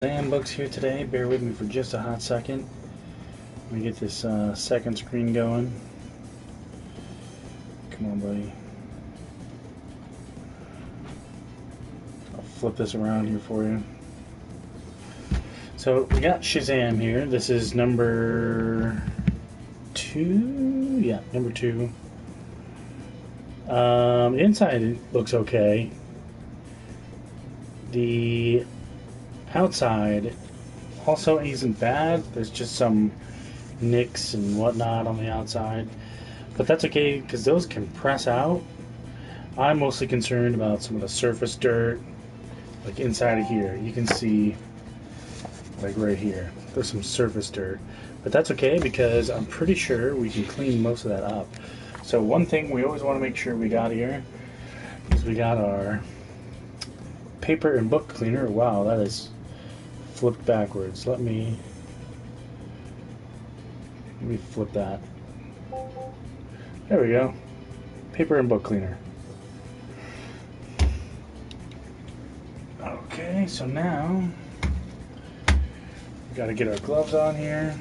Shazam books here today. Bear with me for just a hot second. Let me get this second screen going. Come on, buddy. I'll flip this around here for you. So we got Shazam here. This is number 2. Yeah, number 2. Inside it looks okay. The outside also isn't bad. There's just some nicks and whatnot on the outside, but that's okay because those can press out. I'm mostly concerned about some of the surface dirt, like inside of here. You can see, like right here, there's some surface dirt, but that's okay because I'm pretty sure we can clean most of that up. So one thing we always want to make sure we got here is we got our paper and book cleaner. Wow, that is flipped backwards. Let me flip that. There we go. Paper and book cleaner. Okay, so now we got to get our gloves on here.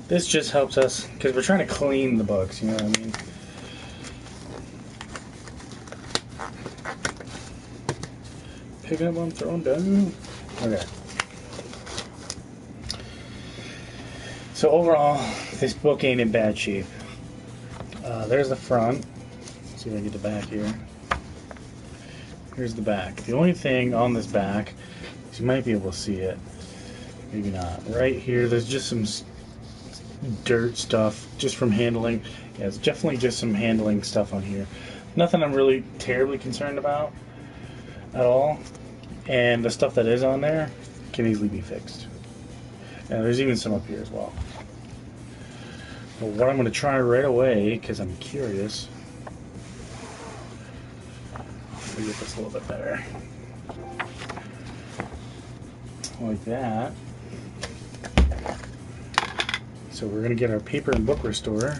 This just helps us because we're trying to clean the books, you know what I mean? Picking up one, throwing down. Okay. So overall, this book ain't in bad shape. There's the front. Let's see if I can get the back here. Here's the back. The only thing on this back is you might be able to see it. Maybe not. Right here, there's just some dirt stuff just from handling. Yeah, it's definitely just some handling stuff on here. Nothing I'm really terribly concerned about at all. And the stuff that is on there can easily be fixed. And there's even some up here as well. But what I'm going to try right away, because I'm curious, let me get this a little bit better. Like that. So we're going to get our paper and book restorer.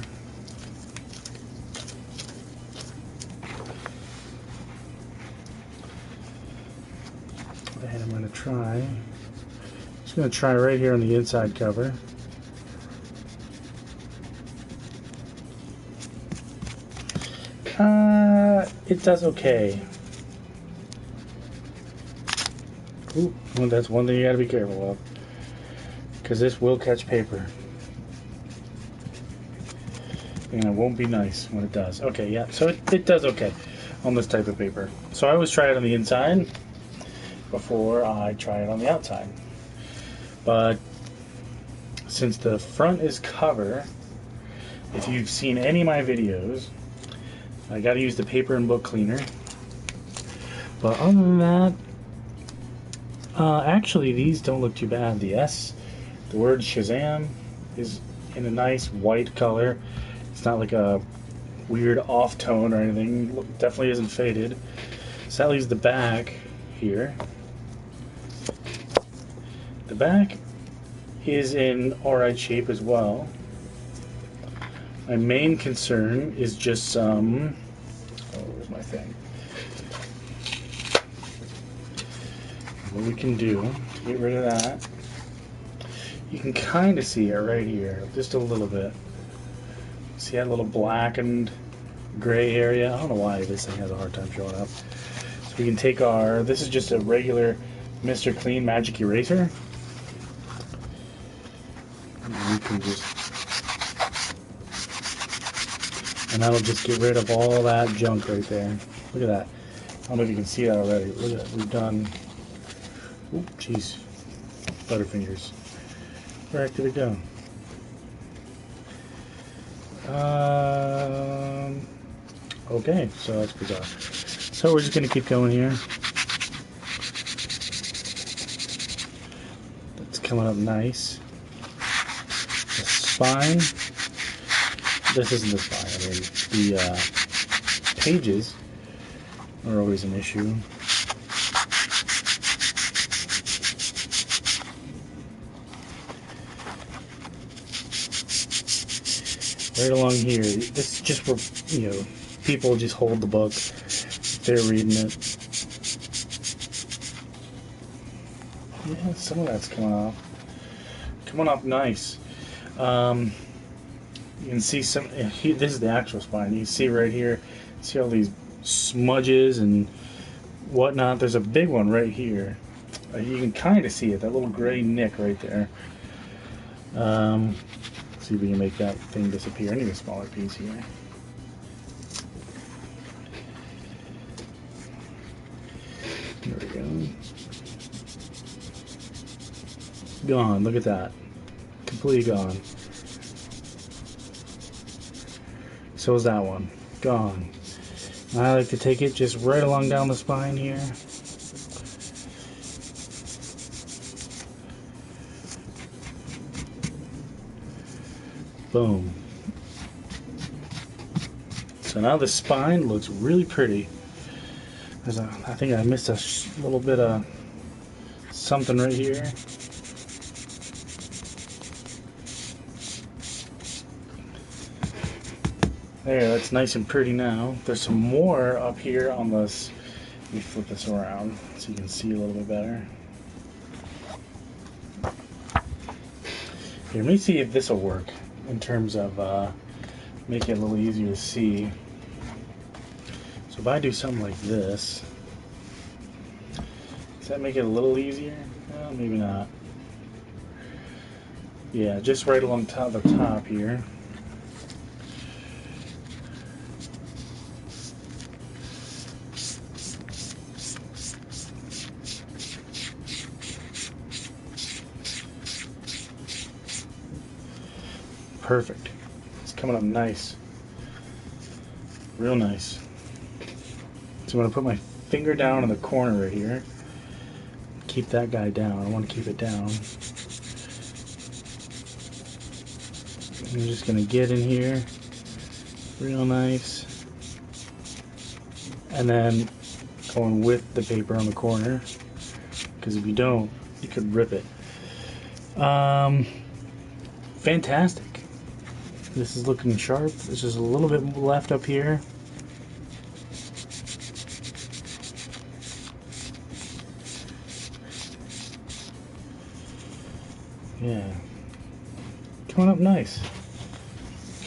And I'm going to try, just going to try right here on the inside cover. It does okay. Ooh, well, that's one thing you got to be careful of, because this will catch paper. And it won't be nice when it does. Okay, yeah, so it does okay on this type of paper. So I always try it on the inside before I try it on the outside. But since the front is cover, if you've seen any of my videos, I got to use the paper and book cleaner. But other than that, actually these don't look too bad. The word Shazam is in a nice white color. It's not like a weird off tone or anything. Definitely isn't faded. So that leaves the back here. The back is in alright shape as well. My main concern is just some... Oh, where's my thing? What we can do to get rid of that, you can kind of see it right here, just a little bit. See that little blackened gray area? I don't know why this thing has a hard time showing up. So we can take our, this is just a regular Mr. Clean Magic Eraser. And we can just, and that'll just get rid of all that junk right there. Look at that. I don't know if you can see that already. Look at that. We've done, oop, jeez, Butterfingers. Where the heck did it go? Okay, so that's bizarre. So we're just going to keep going here. That's coming up nice. The spine. This isn't the spine. I mean, the pages are always an issue. right along here. This is just for, you know, people just hold the book. They're reading it. Yeah, some of that's coming off. Coming off nice. You can see some. This is the actual spine. You can see right here. See all these smudges and whatnot. There's a big one right here. You can kind of see it. That little gray nick right there. See if we can make that thing disappear. I need a smaller piece here. There we go. Gone. Look at that. Completely gone. So is that one. Gone. I like to take it just right along down the spine here. Boom. So now the spine looks really pretty. I think I missed a little bit of something right here. There, that's nice and pretty now. There's some more up here on this. Let me flip this around so you can see a little bit better. Here, let me see if this will work in terms of make it a little easier to see. So if I do something like this, does that make it a little easier? Well, maybe not. Yeah, just right along the top here. Perfect. It's coming up nice. Real nice. So I'm going to put my finger down in the corner right here. Keep that guy down. I want to keep it down. I'm just going to get in here. Real nice. And then going with the paper on the corner. Because if you don't, you could rip it. Fantastic. This is looking sharp. There's just a little bit left up here. Yeah. Coming up nice.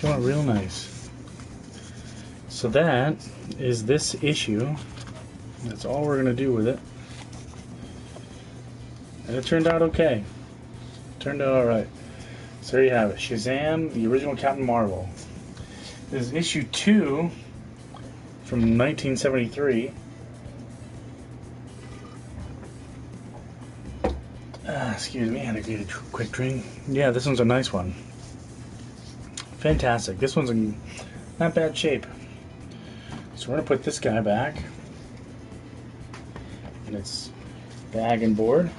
Coming up real nice. So that is this issue. That's all we're going to do with it. And it turned out okay. Turned out alright. So there you have it. Shazam, the original Captain Marvel. This is issue 2 from 1973. Excuse me, I had to get a quick drink. Yeah, this one's a nice one. Fantastic. This one's in not bad shape. So we're going to put this guy back in its bag and board.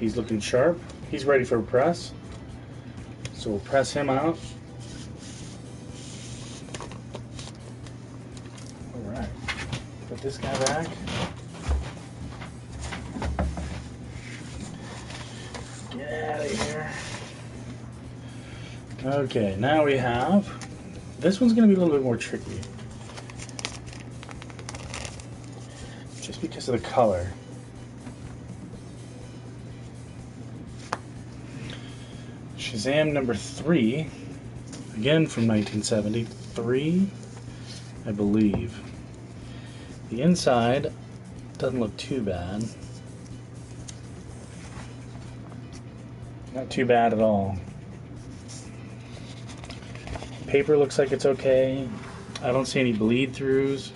He's looking sharp. He's ready for a press. So we'll press him out. Alright. Put this guy back. Get out of here. Okay, now we have... This one's going to be a little bit more tricky. Just because of the color. Shazam number 3, again from 1973, I believe. The inside doesn't look too bad. Not too bad at all. Paper looks like it's okay. I don't see any bleed throughs.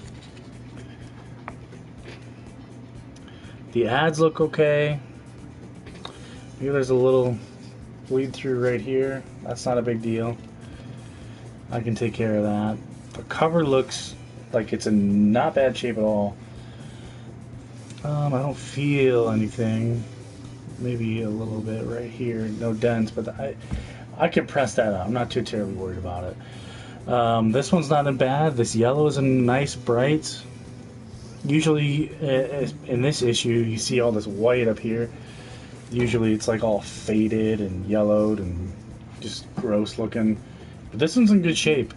The ads look okay. Maybe there's a little bleed through right here. That's not a big deal. I can take care of that. The cover looks like it's in not bad shape at all. I don't feel anything. Maybe a little bit right here. No dents, but I could press that out. I'm not too terribly worried about it. This one's not bad. This yellow is a nice bright. Usually in this issue you see all this white up here. Usually it's like all faded and yellowed and just gross looking. But this one's in good shape.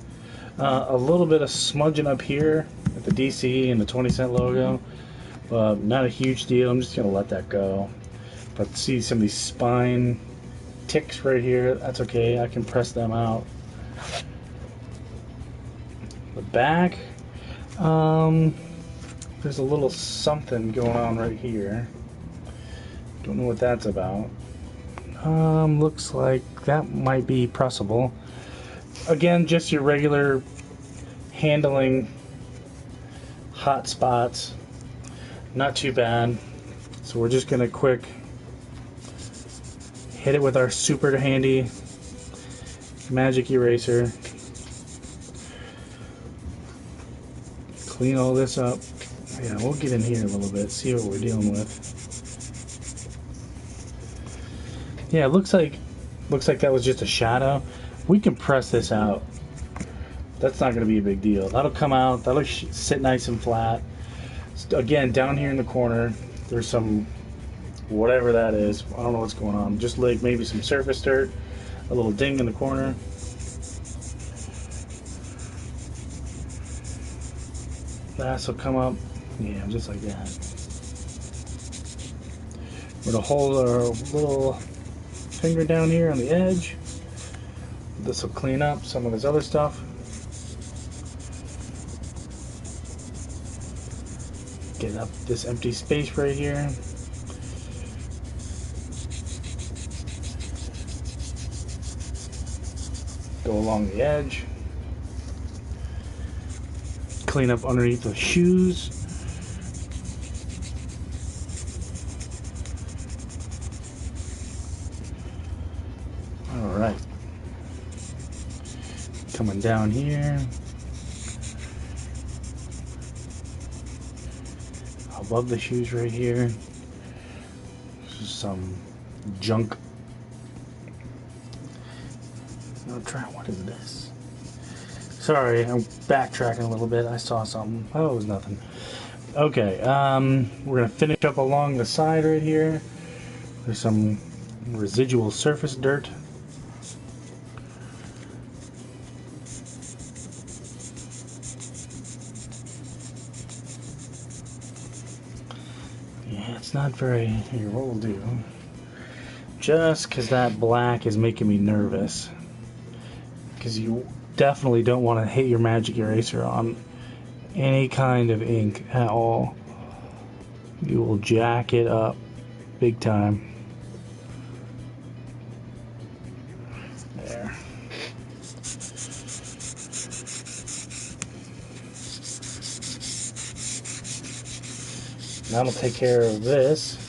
A little bit of smudging up here at the DC and the 20-cent logo. Not a huge deal. I'm just going to let that go. But see some of these spine ticks right here. That's okay. I can press them out. The back. There's a little something going on right here. Don't know what that's about. Looks like that might be pressable. Again, just your regular handling hot spots. Not too bad. So we're just gonna quick hit it with our super handy magic eraser. Clean all this up. Yeah, we'll get in here a little bit, see what we're dealing with. Yeah, it looks like that was just a shadow. We can press this out. That's not going to be a big deal. That'll come out. That'll sit nice and flat. Again, down here in the corner, there's some whatever that is. I don't know what's going on. Just like maybe some surface dirt, a little ding in the corner. This will come up. Yeah, just like that. We're going to hold our little finger down here on the edge. This will clean up some of this other stuff. Get up this empty space right here. Go along the edge. Clean up underneath the shoes. Alright. Coming down here. Above the shoes right here. Some junk. I'll try. What is this? Sorry, I'm backtracking a little bit. I saw something. Oh, it was nothing. Okay, we're gonna finish up along the side right here. There's some residual surface dirt. Yeah, it's not very... Here, what we'll do... Just because that black is making me nervous. Because you definitely don't want to hit your magic eraser on any kind of ink at all. You will jack it up big time. There. That'll take care of this.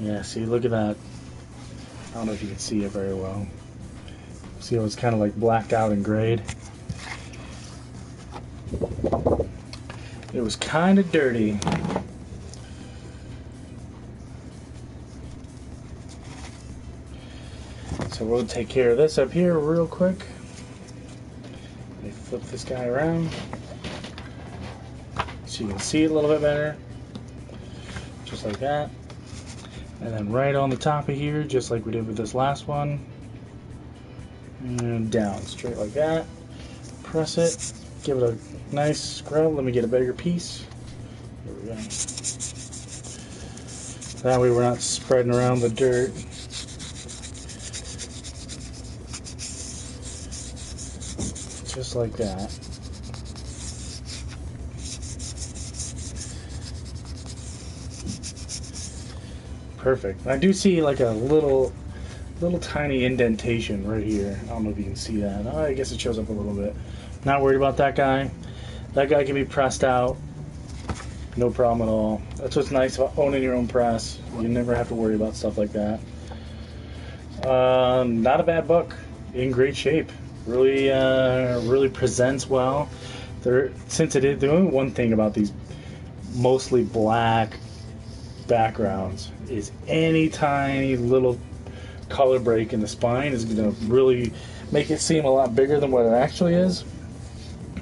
Yeah, see, look at that. I don't know if you can see it very well. See how it's kind of like blacked out and grayed? It was kind of dirty. So we'll take care of this up here real quick. Let me flip this guy around so you can see it a little bit better. Just like that. And then right on the top of here, just like we did with this last one. And down, straight like that. Press it. Give it a nice scrub. Let me get a bigger piece. There we go. That way we're not spreading around the dirt. Just like that. Perfect. I do see like a little tiny indentation right here. I don't know if you can see that. Oh, I guess it shows up a little bit. Not worried about that guy. That guy can be pressed out. No problem at all. That's what's nice about owning your own press. You never have to worry about stuff like that. Not a bad book. In great shape. Really, really presents well. Since it is the only one thing about these mostly black backgrounds is any tiny little color break in the spine is going to really make it seem a lot bigger than what it actually is,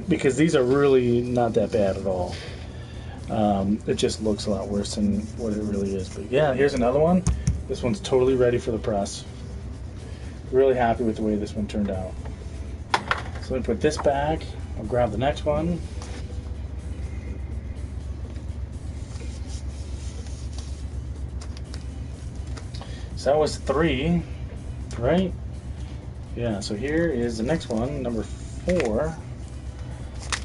because these are really not that bad at all. It just looks a lot worse than what it really is. But yeah, here's another one. This one's totally ready for the press. Really happy with the way this one turned out. So let me put this back. I'll grab the next one. So that was 3, right? Yeah, so here is the next one, number 4.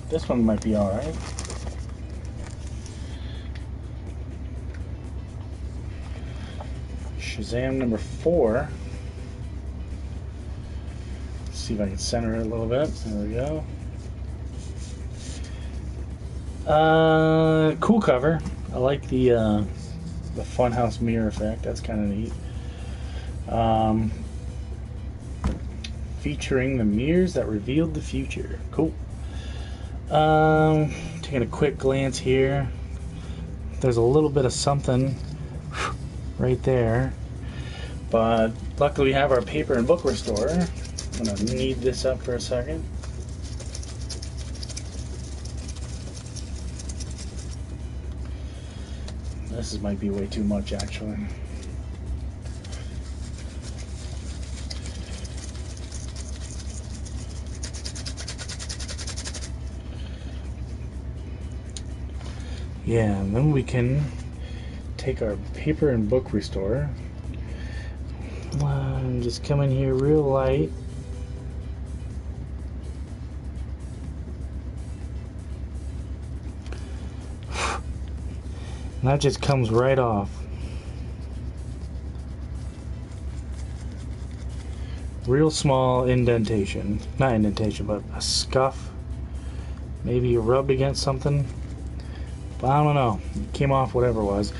This one might be alright. Shazam number 4. Let's see if I can center it a little bit. There we go. Cool cover. I like the funhouse mirror effect. That's kind of neat. Featuring the mirrors that revealed the future. Cool. Taking a quick glance here. There's a little bit of something right there. But luckily we have our paper and book restorer. I'm going to knead this up for a second. This might be way too much, actually. Yeah, and then we can take our paper and book restorer and just come in here real light. And that just comes right off. Real small indentation. Not indentation, but a scuff. Maybe rubbed against something. But I don't know. It came off whatever it was.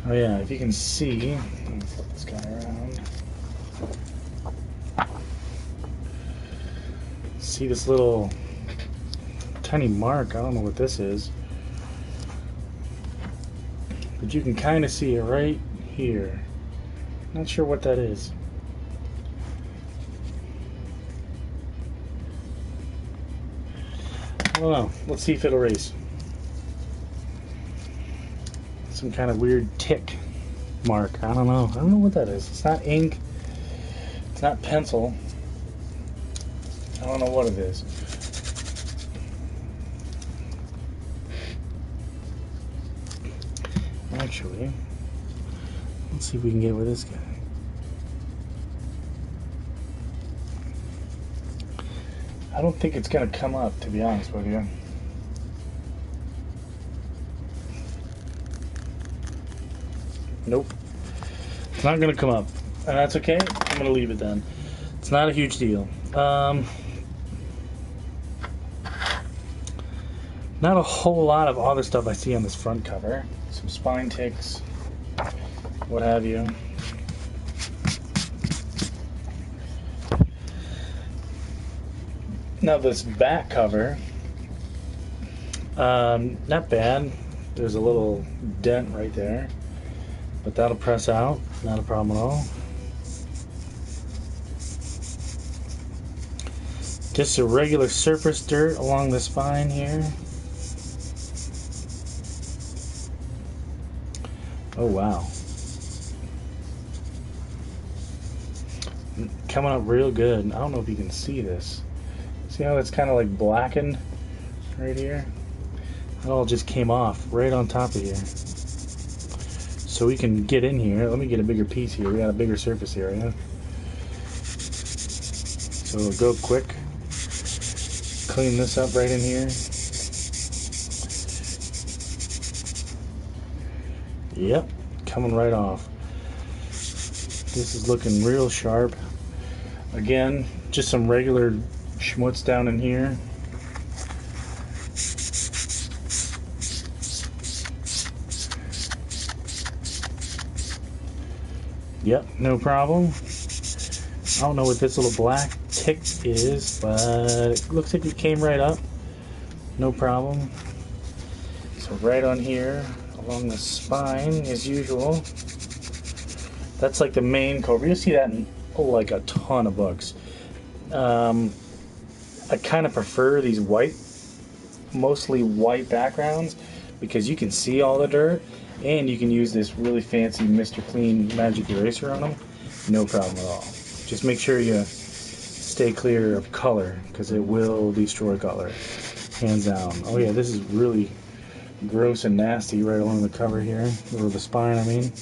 Oh yeah, if you can see, let me flip this guy around. See this little tiny mark? I don't know what this is. But you can kind of see it right here. Not sure what that is. I don't know. Let's see if it'll erase. Some kind of weird tick mark. I don't know. I don't know what that is. It's not ink. It's not pencil. I don't know what it is. Actually, let's see if we can get with this guy. I don't think it's going to come up, to be honest with you. Nope. It's not going to come up. And that's okay. I'm going to leave it then. It's not a huge deal. Not a whole lot of other stuff I see on this front cover. Some spine ticks, what have you. Now this back cover, not bad. There's a little dent right there, but that'll press out, not a problem at all. Just a regular surface dirt along the spine here. Oh wow. Coming up real good. I don't know if you can see this. See how it's kind of like blackened right here? It all just came off right on top of here. So we can get in here. Let me get a bigger piece here. We got a bigger surface area. So we'll go quick. Clean this up right in here. Yep, coming right off. This is looking real sharp. Again, just some regular schmutz down in here. Yep, no problem. I don't know what this little black tick is, but it looks like it came right up. No problem. So right on here, along the spine, as usual. That's like the main cover. You'll see that in like a ton of books. I kind of prefer these white, mostly white backgrounds because you can see all the dirt, and you can use this really fancy Mr. Clean magic eraser on them. No problem at all. Just make sure you stay clear of color because it will destroy color, hands down. Oh yeah, this is really gross and nasty right along the cover here, or the spine, I mean.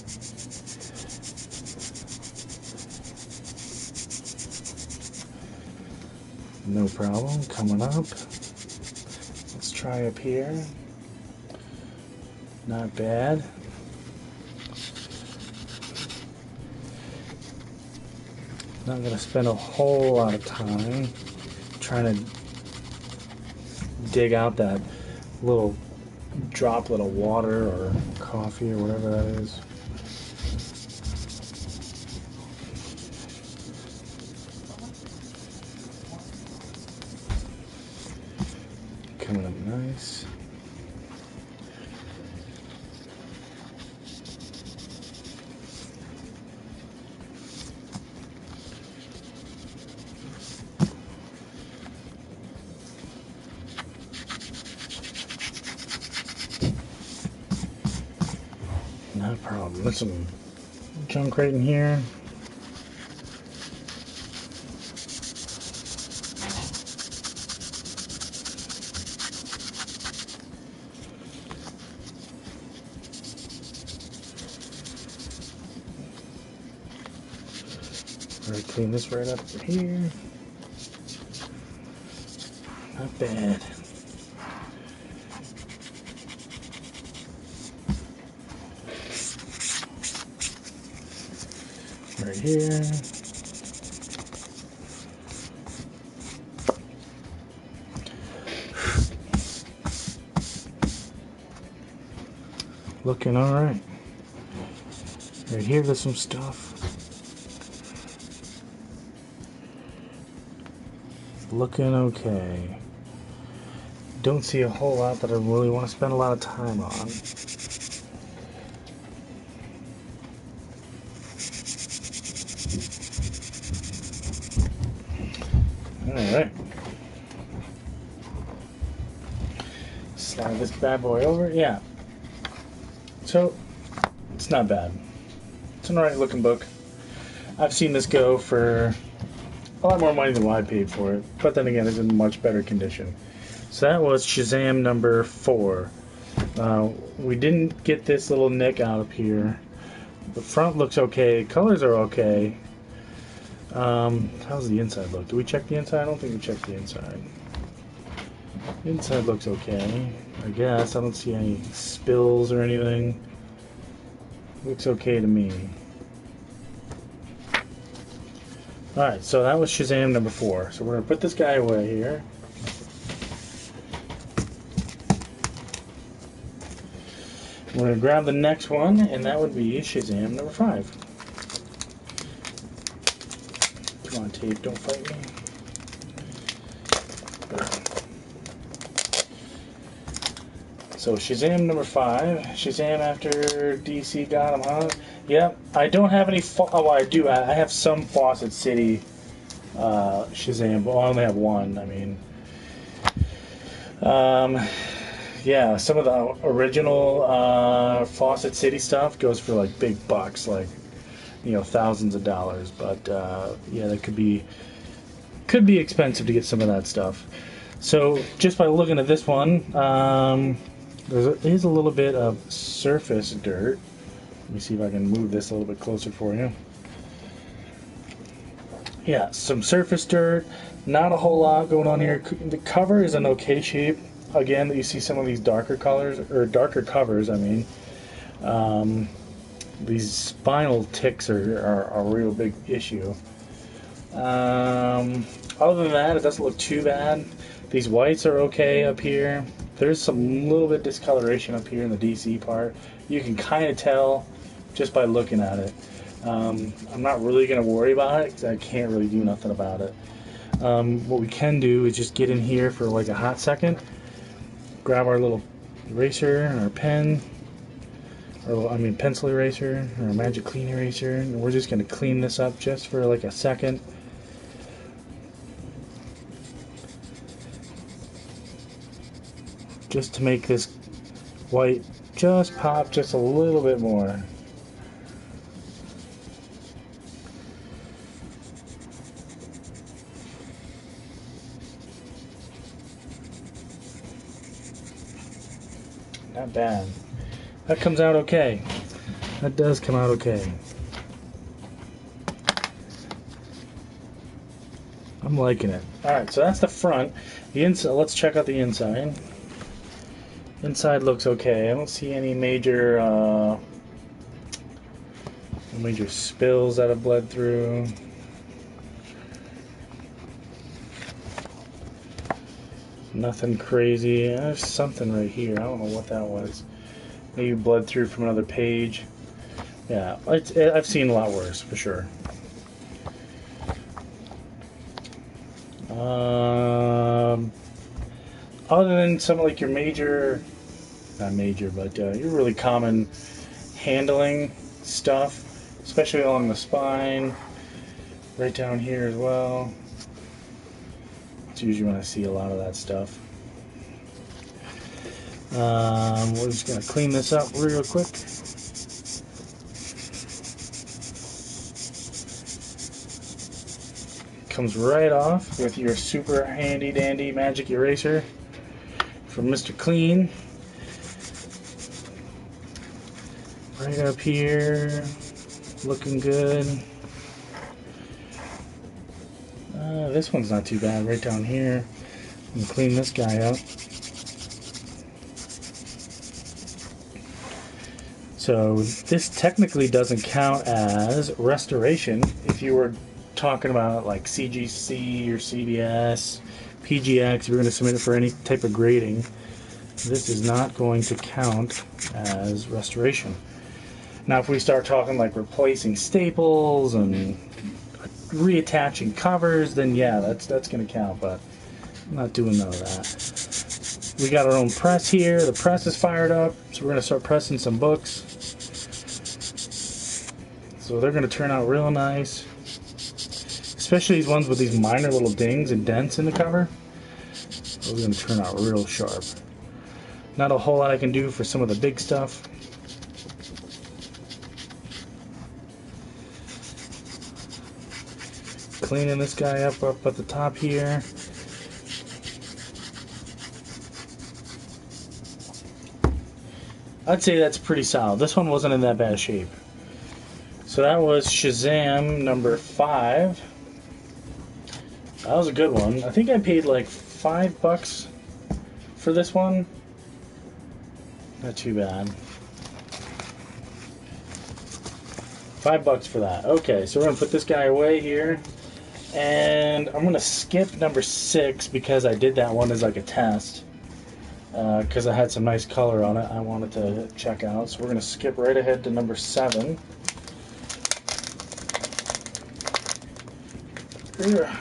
No problem. Coming up. Let's try up here. Not bad. Not going to spend a whole lot of time trying to dig out that little droplet of water or coffee or whatever that is. Coming up nice. No problem. There's some junk right in here. Alright, clean this right up here. Not bad. Right here. Looking alright. Right here, there's some stuff. Looking okay. Don't see a whole lot that I really want to spend a lot of time on. Alright. Slide this bad boy over. Yeah. So, it's not bad. It's an alright looking book. I've seen this go for a lot more money than what I paid for it. But then again, it's in much better condition. So that was Shazam number 4. We didn't get this little nick out up here. The front looks okay. Colors are okay. How's the inside look? Do we check the inside? I don't think we checked the inside. The inside looks okay, I guess. I don't see any spills or anything. Looks okay to me. Alright, so that was Shazam number 4. So we're going to put this guy away here. We're going to grab the next one, and that would be Shazam number 5. Come on, tape, don't fight me. So Shazam number 5. Shazam after DC got him, huh? Yep. I don't have any. Oh, I do. I have some Fawcett City Shazam, but I only have one. I mean, yeah. Some of the original Fawcett City stuff goes for like big bucks, like thousands of dollars. But yeah, that could be expensive to get some of that stuff. So just by looking at this one, there's a little bit of surface dirt. Let me see if I can move this a little bit closer for you. Yeah, some surface dirt. Not a whole lot going on here. The cover is an okay shape. Again, you see some of these darker colors, or darker covers, I mean. These spinal ticks are a real big issue. Other than that, it doesn't look too bad. These whites are okay up here. There's some little bit discoloration up here in the DC part. You can kind of tell just by looking at it. I'm not really going to worry about it because I can't really do nothing about it. What we can do is just get in here for like a hot second, grab our little eraser and our pen, or I mean pencil eraser or a magic clean eraser, and we're just going to clean this up just for like a second. just to make this white just pop just a little bit more. Not bad. That comes out okay. That does come out okay. I'm liking it. Alright, so that's the front. The inside, let's check out the inside. Inside looks okay. I don't see any major spills that have bled through. Nothing crazy. There's something right here. I don't know what that was. Maybe bled through from another page. Yeah, I've seen a lot worse, for sure. Other than some like your major, not major, but your really common handling stuff, especially along the spine, right down here as well. It's usually when I see a lot of that stuff. We're just going to clean this up real quick. Comes right off with your super handy dandy magic eraser from Mr. Clean. Right up here, looking good. This one's not too bad, right down here. And clean this guy up. So this technically doesn't count as restoration if you were talking about like CGC or CBS, PGX, if you're going to submit it for any type of grading. This is not going to count as restoration. Now if we start talking like replacing staples and reattaching covers, then yeah, that's going to count, but I'm not doing none of that. We got our own press here. The press is fired up, so we're going to start pressing some books. So they're going to turn out real nice, especially these ones with these minor little dings and dents in the cover. Those are going to turn out real sharp. Not a whole lot I can do for some of the big stuff. Cleaning this guy up at the top here. I'd say that's pretty solid. This one wasn't in that bad shape. So that was Shazam number 5. That was a good one. I think I paid like $5 for this one. Not too bad. $5 for that. Okay, so we're gonna put this guy away here. And I'm going to skip number 6 because I did that one as like a test. Because I had some nice color on it I wanted to check out. So we're going to skip right ahead to number 7. Man.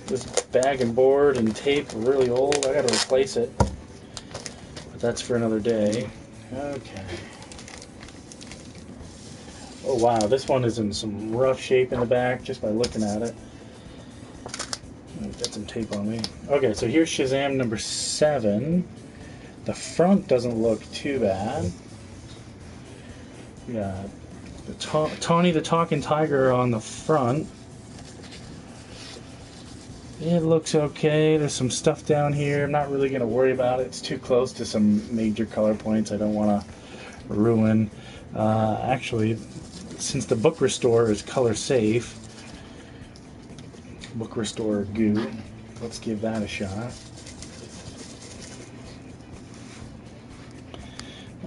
This bag and board and tape are really old. I got to replace it. But that's for another day. Okay. Oh wow, this one is in some rough shape in the back just by looking at it. I've got some tape on me. Okay, so here's Shazam number 7. The front doesn't look too bad. We got the Tawny the Talking Tiger on the front. It looks okay. There's some stuff down here. I'm not really going to worry about it. It's too close to some major color points I don't want to ruin. Actually, since the Book Restore is color safe, Book Restore goo, let's give that a shot.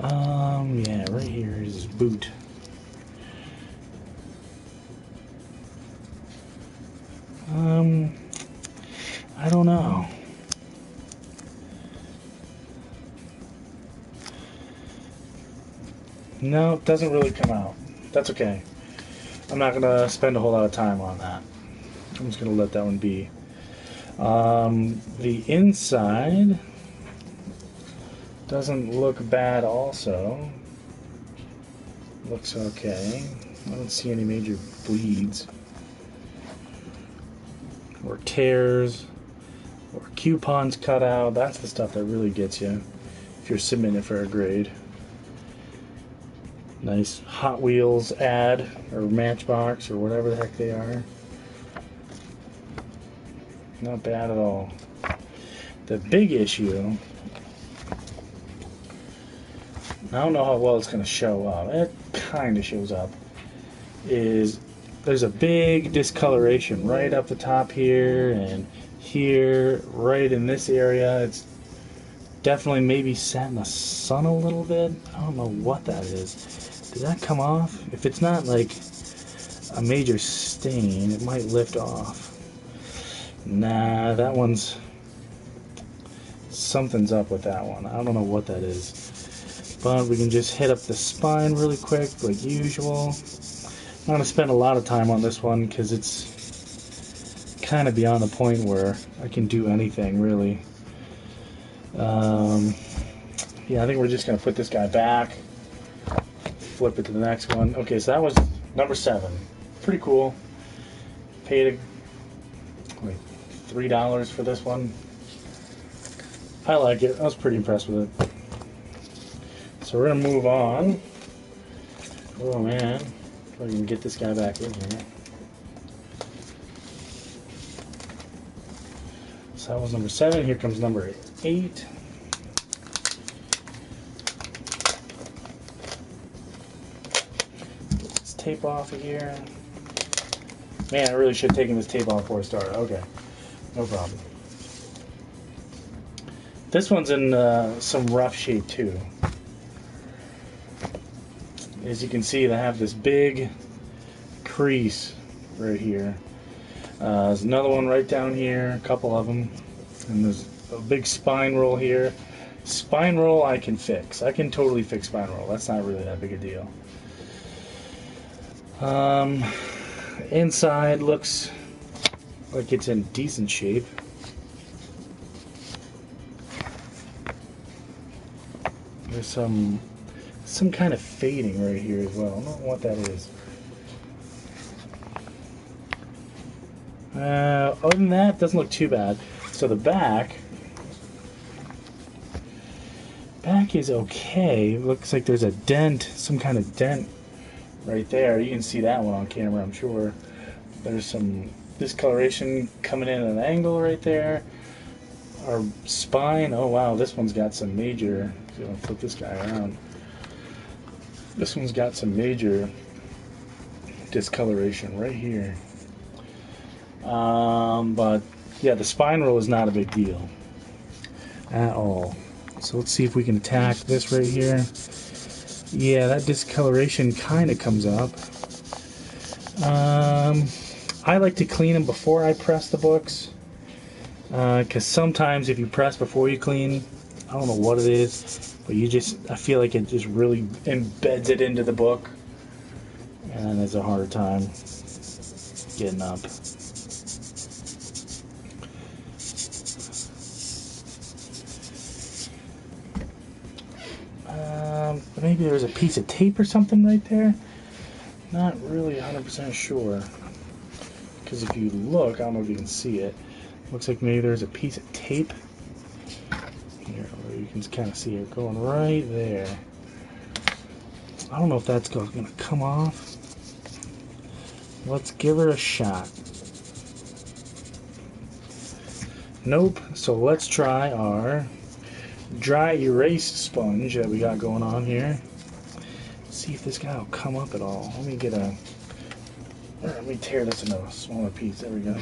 Yeah, right here is his boot. I don't know. No, it doesn't really come out. That's okay. I'm not going to spend a whole lot of time on that. I'm just going to let that one be. The inside doesn't look bad also. Looks okay. I don't see any major bleeds or tears or coupons cut out. That's the stuff that really gets you if you're submitting for a grade. Nice Hot Wheels ad or Matchbox or whatever the heck they are. Not bad at all. The big issue, I don't know how well it's going to show up. It kind of shows up. Is there's a big discoloration right up the top here and here, right in this area. It's definitely maybe sat in the sun a little bit. I don't know what that is. Did that come off? If it's not like a major stain, it might lift off. Nah, that one's... something's up with that one. I don't know what that is. But we can just hit up the spine really quick, like usual. I'm going to spend a lot of time on this one because it's kind of beyond the point where I can do anything, really. Yeah, I think we're just going to put this guy back. Flip it to the next one. Okay, so that was number 7. Pretty cool. Paid like $3 for this one. I like it. I was pretty impressed with it. So we're going to move on. Oh, man. If I can get this guy back in here. So that was number 7. Here comes number 8. Get this tape off of here. Man, I really should have taken this tape off before I started. Okay. No problem. This one's in some rough shape too. As you can see, they have this big crease right here. There's another one right down here, a couple of them. And there's a big spine roll here. Spine roll I can fix. I can totally fix spine roll. That's not really that big a deal. Inside looks like it's in decent shape. There's some kind of fading right here as well. I don't know what that is. Other than that, it doesn't look too bad. So the back is okay. It looks like there's a dent, some kind of dent right there. You can see that one on camera, I'm sure. There's some discoloration coming in at an angle right there. Our spine, oh wow, this one's got some major, I'm going to flip this guy around. This one's got some major discoloration right here. But yeah, the spine roll is not a big deal at all. So let's see if we can attack this right here. Yeah, that discoloration kind of comes up. I like to clean them before I press the books. Because sometimes if you press before you clean, I don't know what it is, but I feel like it just really embeds it into the book, and it's a hard time getting up. Maybe there's a piece of tape or something right there. Not really 100% sure. Because if you look, I don't know if you can see it. Looks like maybe there's a piece of tape here, where you can kind of see it going right there. I don't know if that's going to come off. Let's give her a shot. Nope. So let's try our dry erase sponge that we got going on here. See if this guy will come up at all. Let me tear this into a smaller piece. There we go.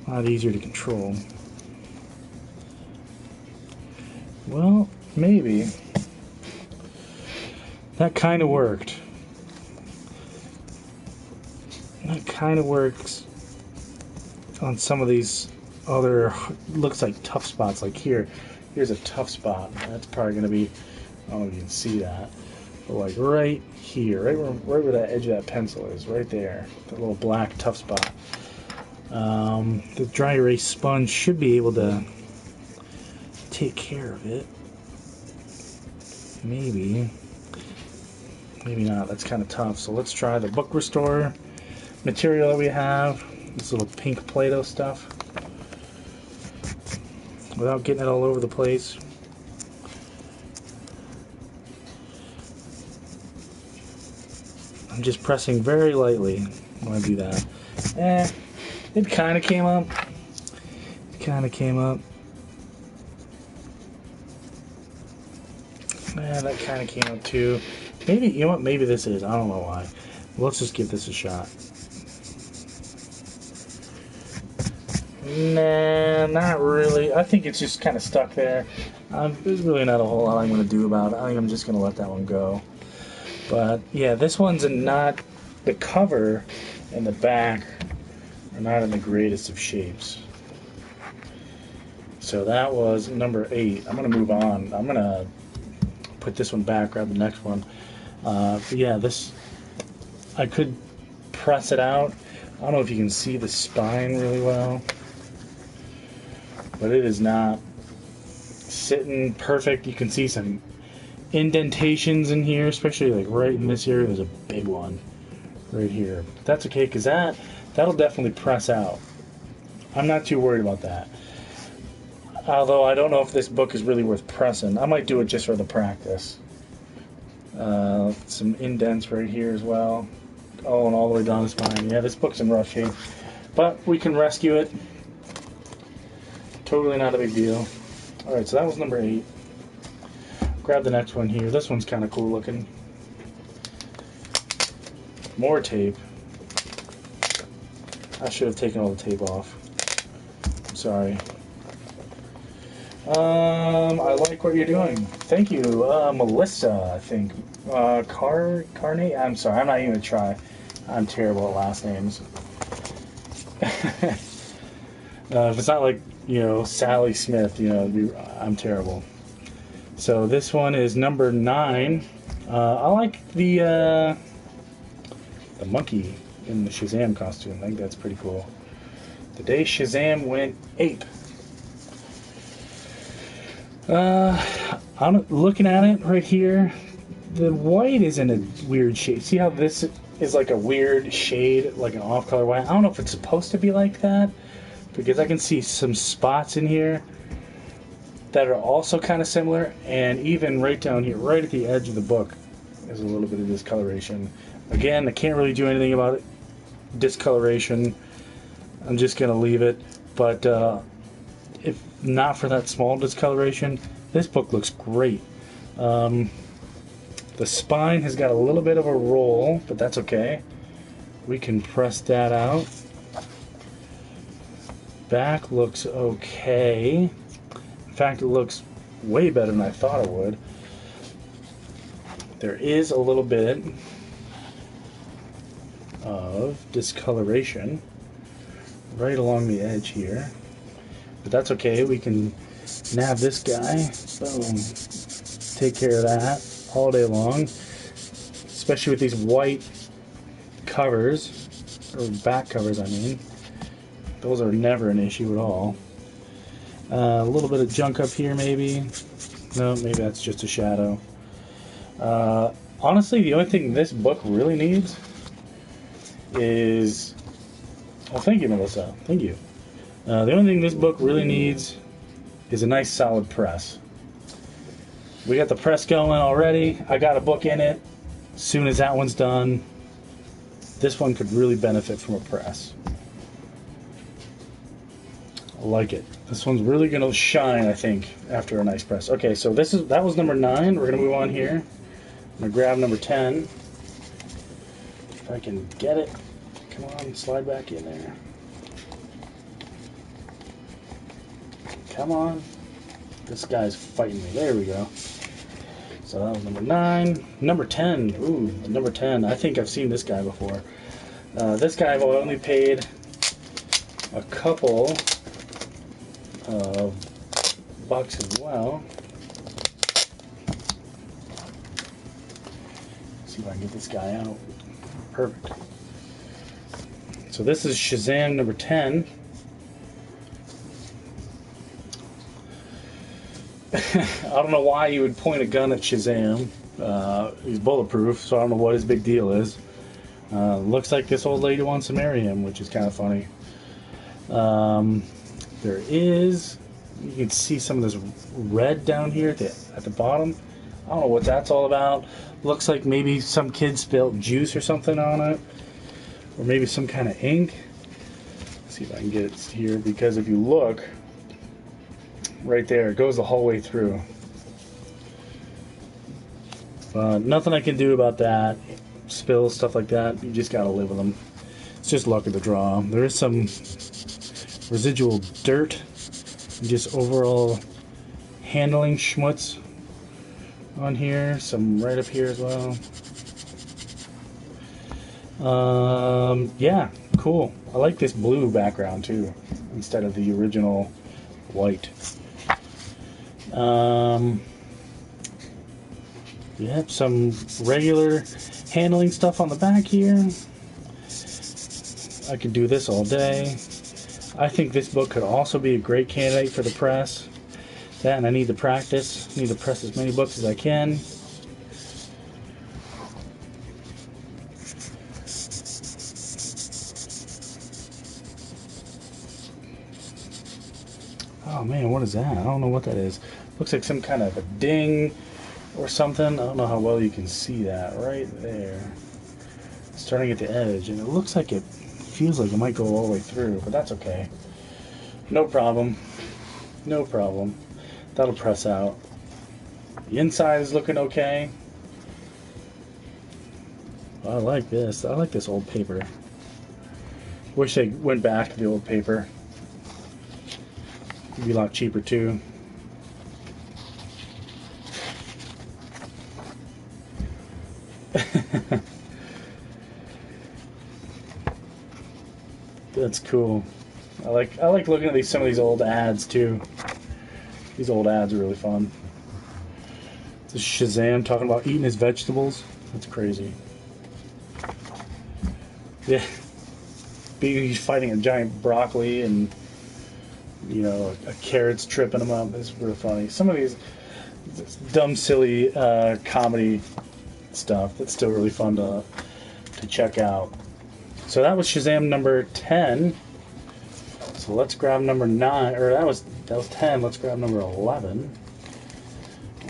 A lot easier to control. Well, maybe. That kind of worked. That kind of works on some of these other, looks like tough spots. Like here, here's a tough spot. That's probably going to be, I don't know if you can see that, but like right here, right where that edge of that pencil is, right there, the little black tough spot. The dry erase sponge should be able to take care of it. Maybe not. That's kind of tough. So let's try the book restorer material that we have. This little pink Play-Doh stuff. without getting it all over the place. I'm just pressing very lightly when I do that. It kind of came up. It kind of came up. That kind of came up too. Maybe, you know what, maybe this is. I don't know why. Let's just give this a shot. Nah, not really. I think it's just kind of stuck there. There's really not a whole lot I'm going to do about it. I think I'm just going to let that one go. But, yeah, this one's not... The cover and the back are not in the greatest of shapes. So that was number 8. I'm going to move on. I'm going to put this one back, grab the next one. But yeah, this... I could press it out. I don't know if you can see the spine really well. But it is not sitting perfect. You can see some indentations in here, especially like right in this area. There's a big one right here. But that's okay, because that'll definitely press out. I'm not too worried about that. Although I don't know if this book is really worth pressing. I might do it just for the practice. Some indents right here as well. Oh, and all the way down the spine. Yeah, this book's in rough shape. But we can rescue it. Totally not a big deal. Alright, so that was number 8. Grab the next one here. This one's kind of cool looking. More tape. I should have taken all the tape off. I'm sorry. I like what you're doing. Thank you, Melissa, I think. Carnate? I'm sorry, I'm not even gonna try. I'm terrible at last names. If it's not like, you know, Sally Smith, you know, I'm terrible. So this one is number 9. I like the monkey in the Shazam costume. I think that's pretty cool. The day Shazam went ape. I'm looking at it right here. The white is in a weird shade. See how this is like a weird shade, like an off-color white? I don't know if it's supposed to be like that, because I can see some spots in here that are also kind of similar, and even right down here, right at the edge of the book, there's a little bit of discoloration. Again, I can't really do anything about it. Discoloration. I'm just going to leave it. But if not for that small discoloration, this book looks great. The spine has got a little bit of a roll, but that's okay. We can press that out. Back looks okay. In fact, it looks way better than I thought it would. There is a little bit of discoloration right along the edge here, but that's okay. We can nab this guy. Boom. Take care of that all day long, especially with these white covers, or back covers, I mean. Those are never an issue at all. A little bit of junk up here, maybe. No, maybe that's just a shadow. Honestly, the only thing this book really needs is... Well, thank you, Melissa. Thank you. The only thing this book really needs is a nice solid press. We got the press going already. I got a book in it. As soon as that one's done, this one could really benefit from a press. I like it. This one's really going to shine, I think, after a nice press. Okay, so that was number 9. We're going to move on here. I'm going to grab number 10. If I can get it. Come on, slide back in there. Come on. This guy's fighting me. There we go. So that was number 9. Number 10. Ooh, number 10. I think I've seen this guy before. This guy I've only paid a couple of bucks as well. See if I can get this guy out. Perfect. So this is Shazam number 10. I don't know why you would point a gun at Shazam. He's bulletproof, so I don't know what his big deal is. Looks like this old lady wants to marry him, which is kind of funny. There is You can see some of this red down here at the bottom. I don't know what that's all about. Looks like maybe some kid spilled juice or something on it. Or maybe some kind of ink. Let's see if I can get it here, because if you look, right there, it goes the whole way through. Nothing I can do about that. Spills, stuff like that, you just gotta live with them. It's just luck of the draw. There is some residual dirt and just overall handling schmutz on here. Some right up here as well. Yeah, cool. I like this blue background too, instead of the original white. Yep, some regular handling stuff on the back here. I could do this all day. I think this book could also be a great candidate for the press. That, and I need to practice. I need to press as many books as I can. Oh man, what is that? I don't know what that is. Looks like some kind of a ding or something. I don't know how well you can see that right there. Starting at the edge, and it looks like it feels like it might go all the way through, but that's okay. No problem. No problem. That'll press out. The inside is looking okay. I like this. I like this old paper. Wish they went back to the old paper. It'd be a lot cheaper too. That's cool. I like looking at some of these old ads too. These old ads are really fun. This is Shazam talking about eating his vegetables. That's crazy. Yeah. He's fighting a giant broccoli, and you know, a carrot's tripping him up. It's really funny. Some of these dumb, silly comedy stuff that's still really fun to check out. So that was Shazam number 10. So let's grab number 9, or that was 10. Let's grab number 11.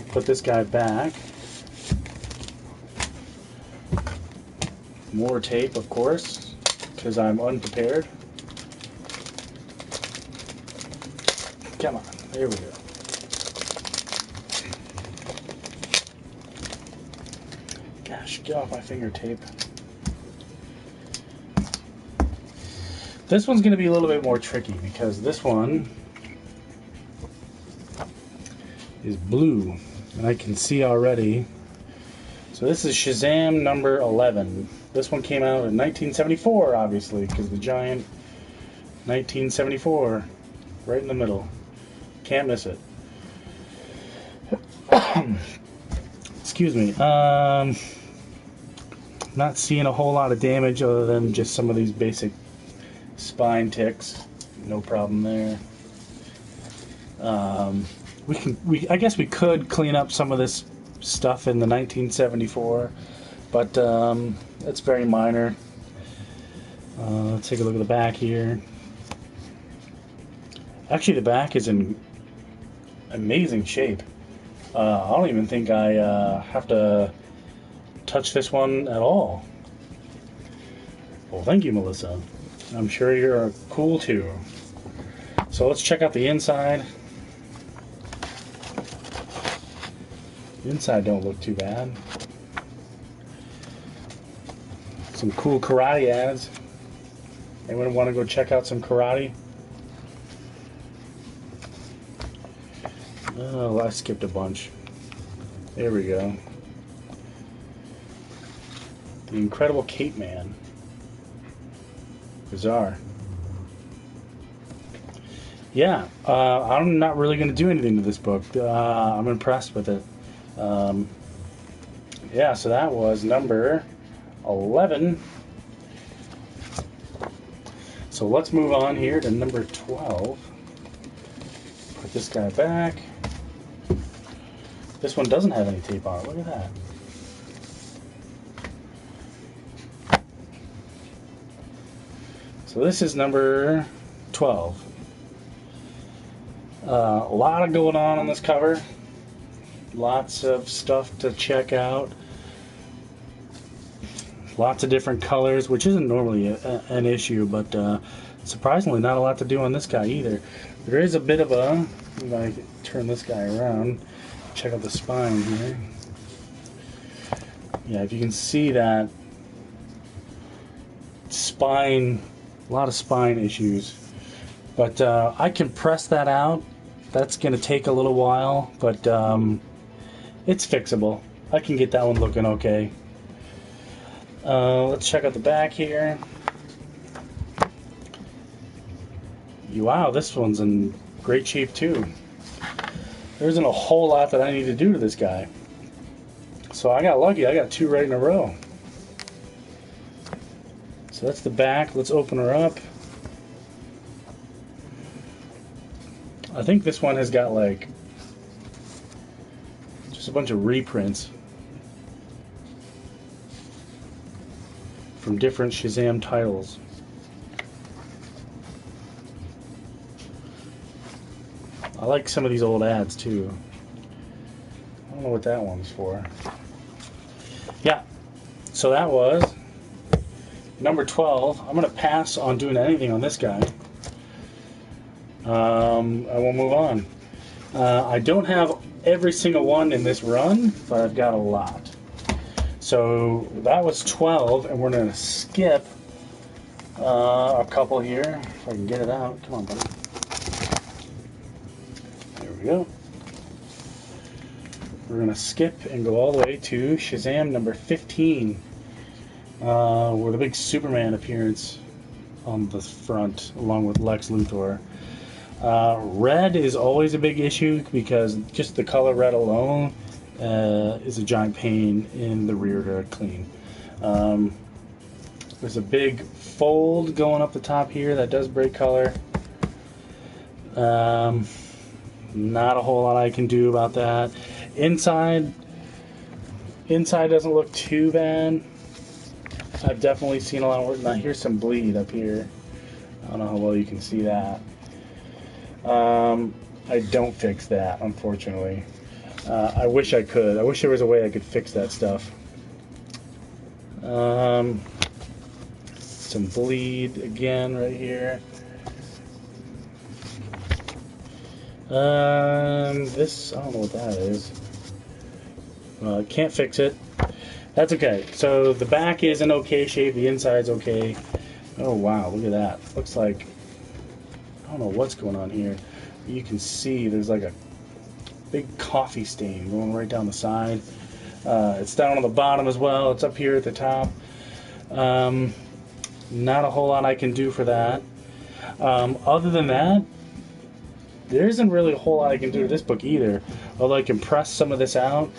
Put this guy back. More tape, of course, because I'm unprepared. Come on, there we go. Gosh, get off my finger tape. This one's going to be a little bit more tricky because this one is blue, and I can see already. So this is Shazam number 11. This one came out in 1974, obviously, because the giant 1974, right in the middle. Can't miss it. Excuse me. Not seeing a whole lot of damage other than just some of these basic spine ticks. No problem there. I guess we could clean up some of this stuff in the 1974, but it's very minor. Let's take a look at the back here. Actually, the back is in amazing shape. I don't even think I have to touch this one at all. Well, thank you, Melissa. I'm sure you're cool too. So let's check out the inside. The inside don't look too bad. Some cool karate ads. Anyone want to go check out some karate? Oh, I skipped a bunch. There we go. The Incredible Cape Man. Bizarre. Yeah, I'm not really going to do anything to this book. I'm impressed with it. Yeah, so that was number 11. So let's move on here to number 12. Put this guy back. This one doesn't have any tape on it. Look at that. So this is number 12. A lot of going on this cover. Lots of stuff to check out. Lots of different colors, which isn't normally an issue, but surprisingly not a lot to do on this guy either. There is a bit of a, if I turn this guy around, check out the spine here. Yeah, if you can see that spine, a lot of spine issues. But I can press that out. That's going to take a little while, but it's fixable. I can get that one looking okay. Let's check out the back here. Wow, this one's in great shape too. There isn't a whole lot that I need to do to this guy. So I got lucky, I got two right in a row. So that's the back. Let's open her up. I think this one has got like just a bunch of reprints from different Shazam titles. I like some of these old ads too. I don't know what that one's for. Yeah, so that was number 12. I'm going to pass on doing anything on this guy. I will move on. I don't have every single one in this run, but I've got a lot. So that was 12, and we're going to skip a couple here. If I can get it out. Come on, buddy. There we go. We're going to skip and go all the way to Shazam number 15, with a big Superman appearance on the front, along with Lex Luthor. Red is always a big issue because just the color red alone is a giant pain in the rear to clean. There's a big fold going up the top here that does break color. Not a whole lot I can do about that. Inside doesn't look too bad. I've definitely seen a lot of work. Now here's some bleed up here. I don't know how well you can see that. I don't fix that, unfortunately. I wish I could. I wish there was a way I could fix that stuff. Some bleed again right here. This, I don't know what that is. Can't fix it. That's okay. So the back is in okay shape, the inside's okay. Oh wow, look at that. Looks like, I don't know what's going on here. You can see there's like a big coffee stain going right down the side. It's down on the bottom as well. It's up here at the top. Not a whole lot I can do for that. Other than that, there isn't really a whole lot I can do to this book either. Although I can press some of this out.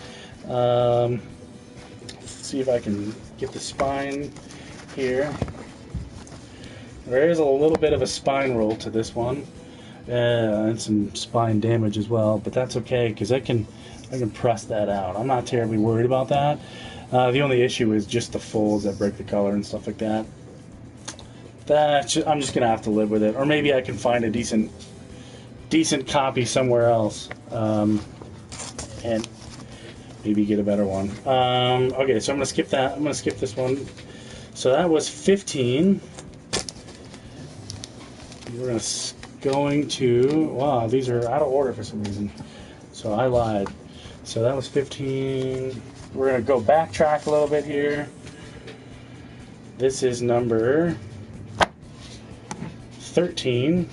See if I can get the spine here. There is a little bit of a spine roll to this one, and some spine damage as well, but that's okay because I can press that out. I'm not terribly worried about that. The only issue is just the folds that break the color and stuff like that. I'm just gonna have to live with it, or maybe I can find a decent copy somewhere else, and maybe get a better one. Okay, so I'm gonna skip that. I'm gonna skip this one. So that was 15. We're going to, wow, these are out of order for some reason. So I lied. So that was 15. We're going to go backtrack a little bit here. This is number 13.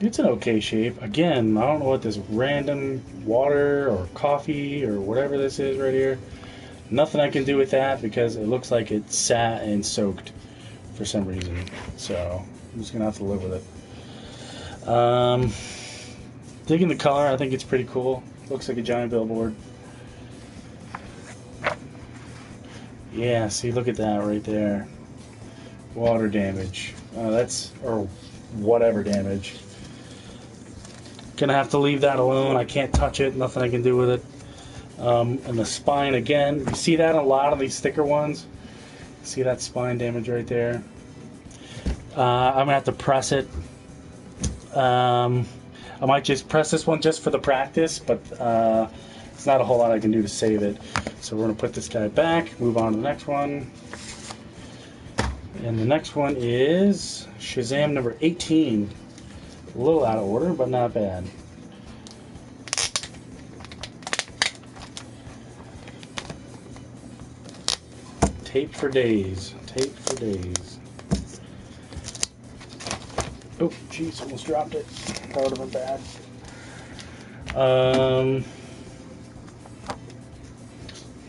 It's in okay shape. Again, I don't know what this random water or coffee or whatever this is right here. Nothing I can do with that because it looks like it sat and soaked for some reason. So I'm just going to have to live with it. Digging the color. I think it's pretty cool. Looks like a giant billboard. Yeah, see, look at that right there. Water damage. Or whatever damage. Gonna have to leave that alone. I can't touch it. Nothing I can do with it. And the spine again. You see that in a lot of these thicker ones? See that spine damage right there? I'm going to have to press it. I might just press this one just for the practice, but it's not a whole lot I can do to save it. So we're going to put this guy back, move on to the next one. And the next one is Shazam number 18. A little out of order, but not bad. Tape for days. Tape for days. Oh, jeez, almost dropped it. That would have been bad.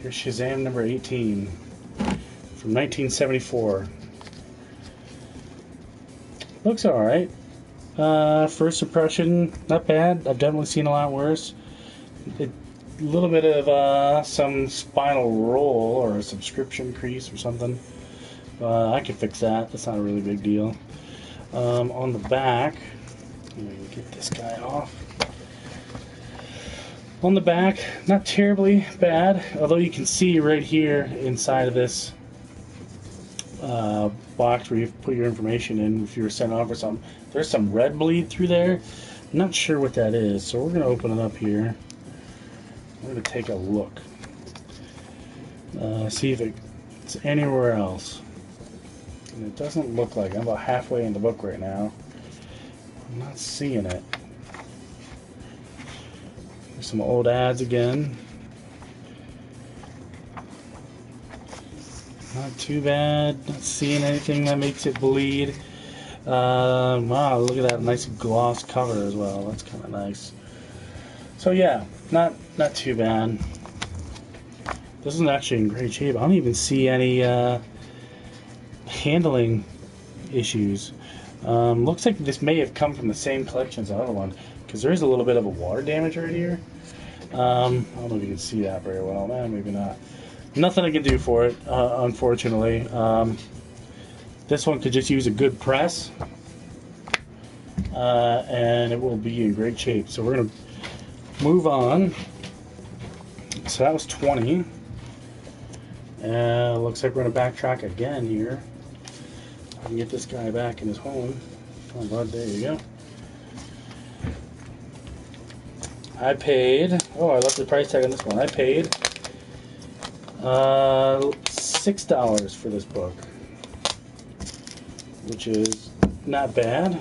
Here's Shazam number 18 from 1974. Looks alright. First impression, not bad. I've definitely seen a lot worse. A little bit of some spinal roll or a subscription crease or something. I can fix that. That's not a really big deal. On the back, let me get this guy off. On the back, not terribly bad, although you can see right here inside of this box where you put your information in if you were sent off or something, there's some red bleed through there. I'm not sure what that is, so we're going to open it up here. We're going to take a look. See if it's anywhere else. And it doesn't look like it. I'm about halfway in the book right now. I'm not seeing it. There's some old ads again. Not too bad. Not seeing anything that makes it bleed. Wow, look at that nice gloss cover as well. That's kind of nice. So yeah, not too bad. This is actually in great shape. I don't even see any handling issues. Looks like this may have come from the same collection as the other one, because there is a little bit of a water damage right here. I don't know if you can see that very well. Maybe not. Nothing I can do for it, unfortunately. This one could just use a good press, and it will be in great shape. So we're going to move on. So that was 20. Looks like we're going to backtrack again here. I can get this guy back in his home. Oh, bud, there you go. I paid, oh, I left the price tag on this one. I paid $6 for this book, which is not bad.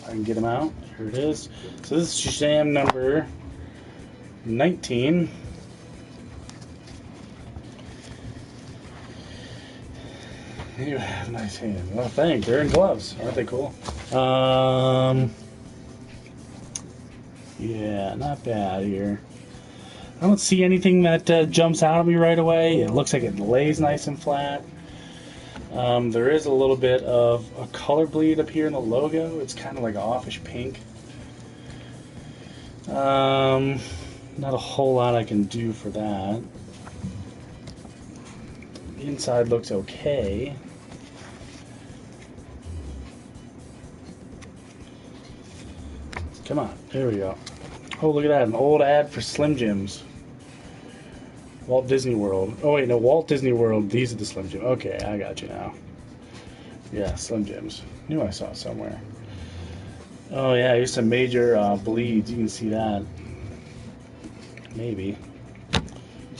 I can get them out. Here it is. So this is Shazam number 19. You have nice hands. Oh, thanks. They're in gloves. Aren't they cool? Yeah, not bad here. I don't see anything that jumps out at me right away. It looks like it lays nice and flat. There is a little bit of a color bleed up here in the logo. It's kind of like offish pink. Not a whole lot I can do for that. The inside looks okay. Come on, there we go. Oh, look at that, an old ad for Slim Jims. Walt Disney World. Oh wait, no, Walt Disney World, these are the Slim Jims. Okay, I got you now. Yeah, Slim Jims. Knew I saw it somewhere. Oh yeah, here's some major bleeds. You can see that. Maybe.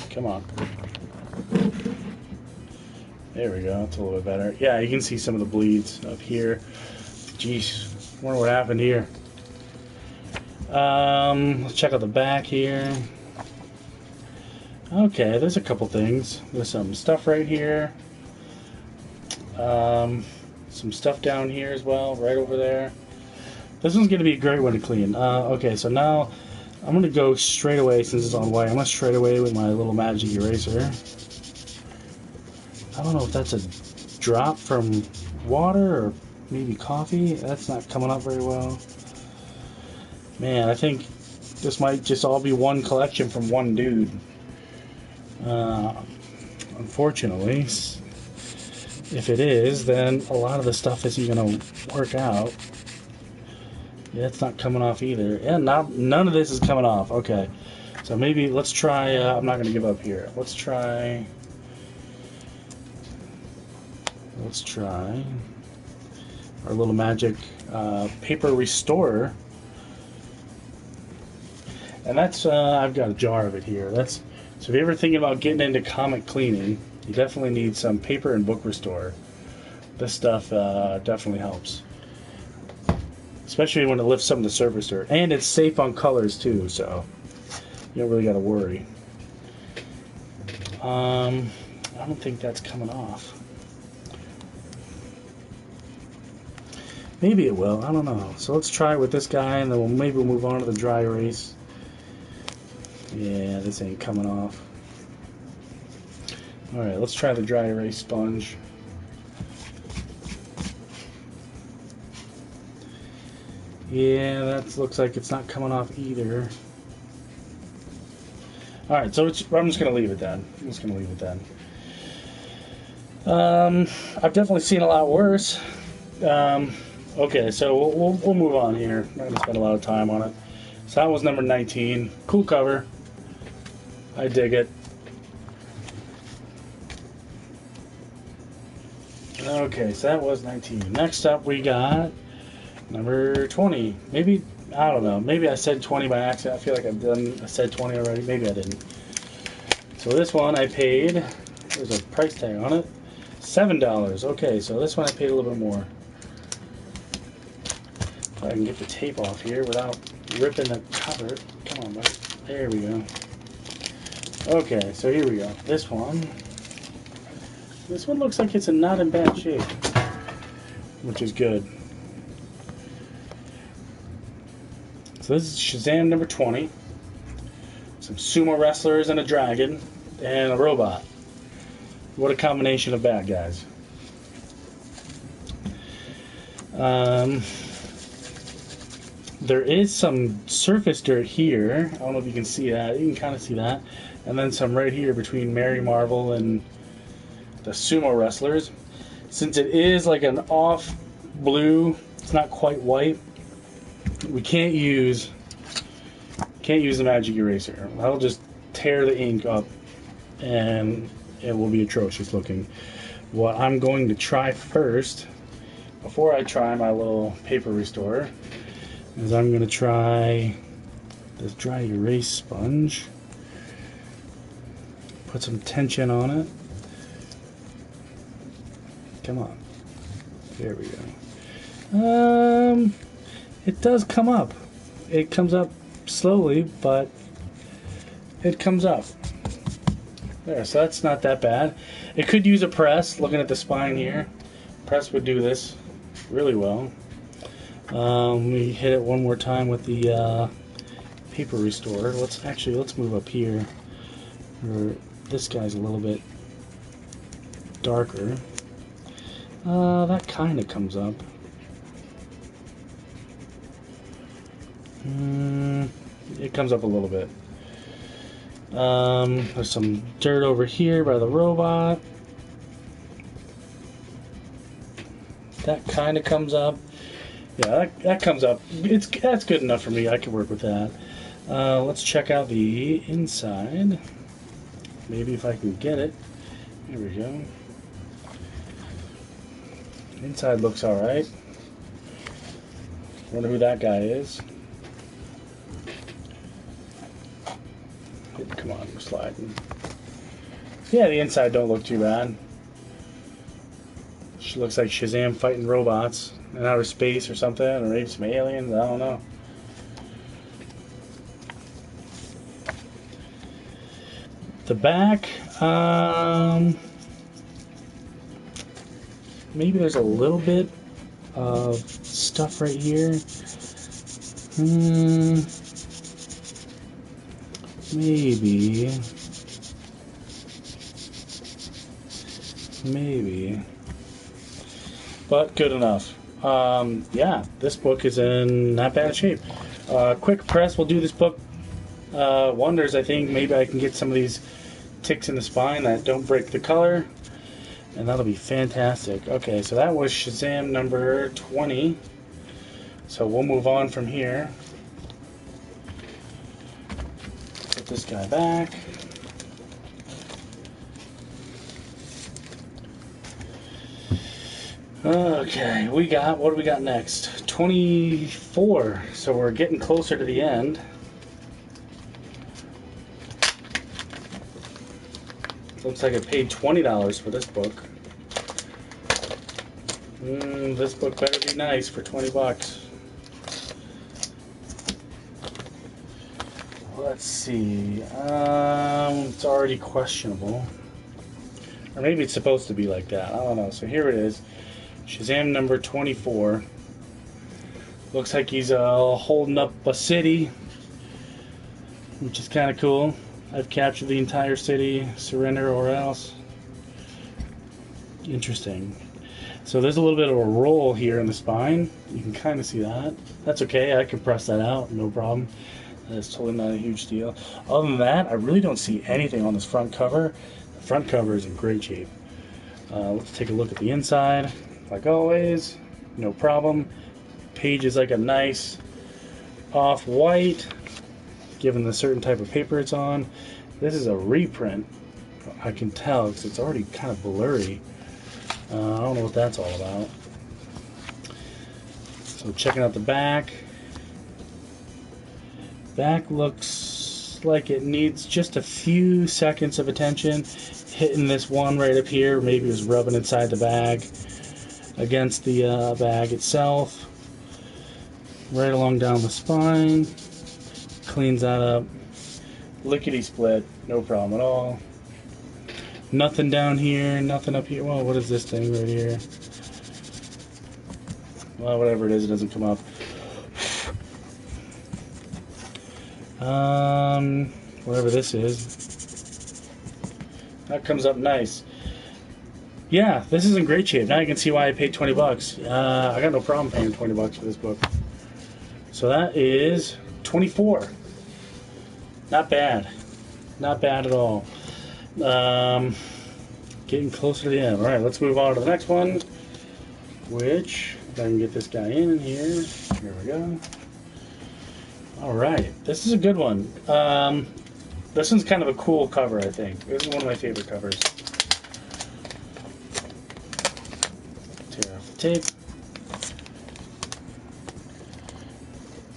Come on. There we go, that's a little bit better. Yeah, you can see some of the bleeds up here. Jeez, wonder what happened here. Let's check out the back here. Okay, there's a couple things. There's some stuff right here. Some stuff down here as well, right over there. This one's going to be a great one to clean. Okay, so now I'm going to go straight away since it's on white. I'm going to straight away with my little magic eraser. I don't know if that's a drop from water or maybe coffee. That's not coming up very well. Man, I think this might just all be one collection from one dude. Unfortunately, if it is, then a lot of the stuff isn't going to work out. Yeah, it's not coming off either. Yeah, none of this is coming off. Okay, so maybe let's try. I'm not going to give up here. Let's try. our little magic paper restorer. And that's, I've got a jar of it here. So if you're ever thinking about getting into comic cleaning, you definitely need some paper and book restorer. This stuff definitely helps. Especially when it lifts some of the surface dirt. And it's safe on colors too, so you don't really got to worry. I don't think that's coming off. Maybe it will, I don't know. So let's try it with this guy and then maybe we'll move on to the dry erase. Yeah, this ain't coming off. Alright, let's try the dry erase sponge. Yeah, that looks like it's not coming off either. Alright, so I'm just going to leave it then. I've definitely seen a lot worse. Okay, so we'll move on here. I'm not going to spend a lot of time on it. So that was number 19. Cool cover. I dig it. Okay, so that was 19. Next up we got number 20. Maybe, I don't know. Maybe I said 20 by accident. I feel like I said 20 already. Maybe I didn't. So this one I paid, there's a price tag on it, $7. Okay, so this one I paid a little bit more. If I can get the tape off here without ripping the cover. Come on, buddy. There we go. Okay, so here we go. This one looks like it's not in bad shape, which is good. So this is Shazam number 20. Some sumo wrestlers and a dragon and a robot. What a combination of bad guys. There is some surface dirt here. I don't know if you can see that. You can kind of see that. And then some right here between Mary Marvel and the sumo wrestlers. Since it is like an off blue, it's not quite white, we can't use the magic eraser. I'll just tear the ink up and it will be atrocious looking. What I'm going to try first, before I try my little paper restorer, is I'm going to try this dry erase sponge. Put some tension on it. Come on. There we go. It does come up. It comes up slowly, but it comes up. There, so that's not that bad. It could use a press. Looking at the spine here, press would do this really well. We hit it one more time with the paper restorer. Let's move up here. This guy's a little bit darker. That kind of comes up. It comes up a little bit. There's some dirt over here by the robot. That kind of comes up. Yeah, that comes up. That's good enough for me. I can work with that. Let's check out the inside. Maybe if I can get it. There we go. Inside looks alright. Wonder who that guy is. Come on, we're sliding. Yeah, the inside don't look too bad. She looks like Shazam fighting robots in outer space or something, or maybe some aliens, I don't know. The back, maybe there's a little bit of stuff right here. Maybe. But good enough. Yeah, this book is in not bad shape. Quick press will do this book wonders. I think maybe I can get some of these ticks in the spine that don't break the color, and that'll be fantastic. Okay, so that was Shazam number 20. So we'll move on from here. Put this guy back. Okay, what do we got next? 24. So we're getting closer to the end. Looks like I paid $20 for this book. This book better be nice for 20 bucks. Let's see. It's already questionable. Or maybe it's supposed to be like that. I don't know. So here it is. Shazam number 24. Looks like he's holding up a city, which is kind of cool. I've captured the entire city. Surrender or else. Interesting. So there's a little bit of a roll here in the spine. You can kind of see that. That's okay. I can press that out. No problem. That's totally not a huge deal. Other than that, I really don't see anything on this front cover. The front cover is in great shape. Let's take a look at the inside. Like always, no problem. Page is like a nice off-white, given the certain type of paper it's on. This is a reprint. I can tell because it's already kind of blurry. I don't know what that's all about. So checking out the back. Back looks like it needs just a few seconds of attention. Hitting this one right up here. Maybe it was rubbing inside the bag against the bag itself. Right along down the spine. Cleans that up. Lickety split. No problem at all. Nothing down here, nothing up here. Well, what is this thing right here? Well, whatever it is, it doesn't come up. Whatever this is. That comes up nice. Yeah, this is in great shape. Now you can see why I paid 20 bucks. I got no problem paying 20 bucks for this book. So that is 24. Not bad. Not bad at all. Getting closer to the end. Alright, let's move on to the next one. Which, if I can get this guy in here. Here we go. Alright, this is a good one. This one's kind of a cool cover, I think. This is one of my favorite covers. Tear off the tape.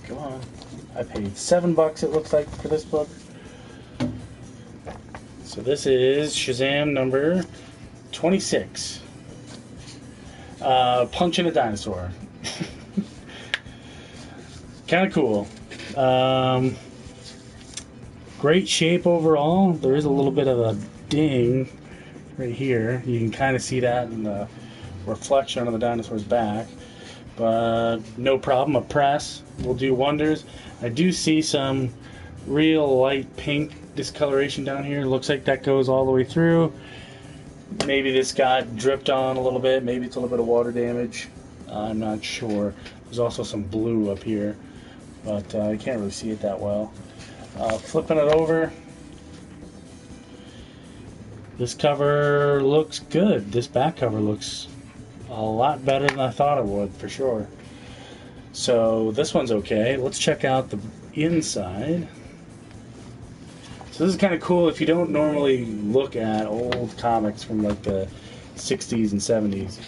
Come on. I paid $7, it looks like, for this book. So this is Shazam number 26. Punching a dinosaur. Kind of cool. Great shape overall. There is a little bit of a ding right here. You can kind of see that in the reflection on the dinosaur's back. But no problem. A press will do wonders. I do see some real light pink discoloration down here. Looks like that goes all the way through. Maybe this got dripped on a little bit. Maybe it's a little bit of water damage. I'm not sure. There's also some blue up here, but I can't really see it that well. Flipping it over. This cover looks good. This back cover looks a lot better than I thought it would, for sure. So this one's okay. Let's check out the inside. So this is kind of cool if you don't normally look at old comics from like the 60s and 70s.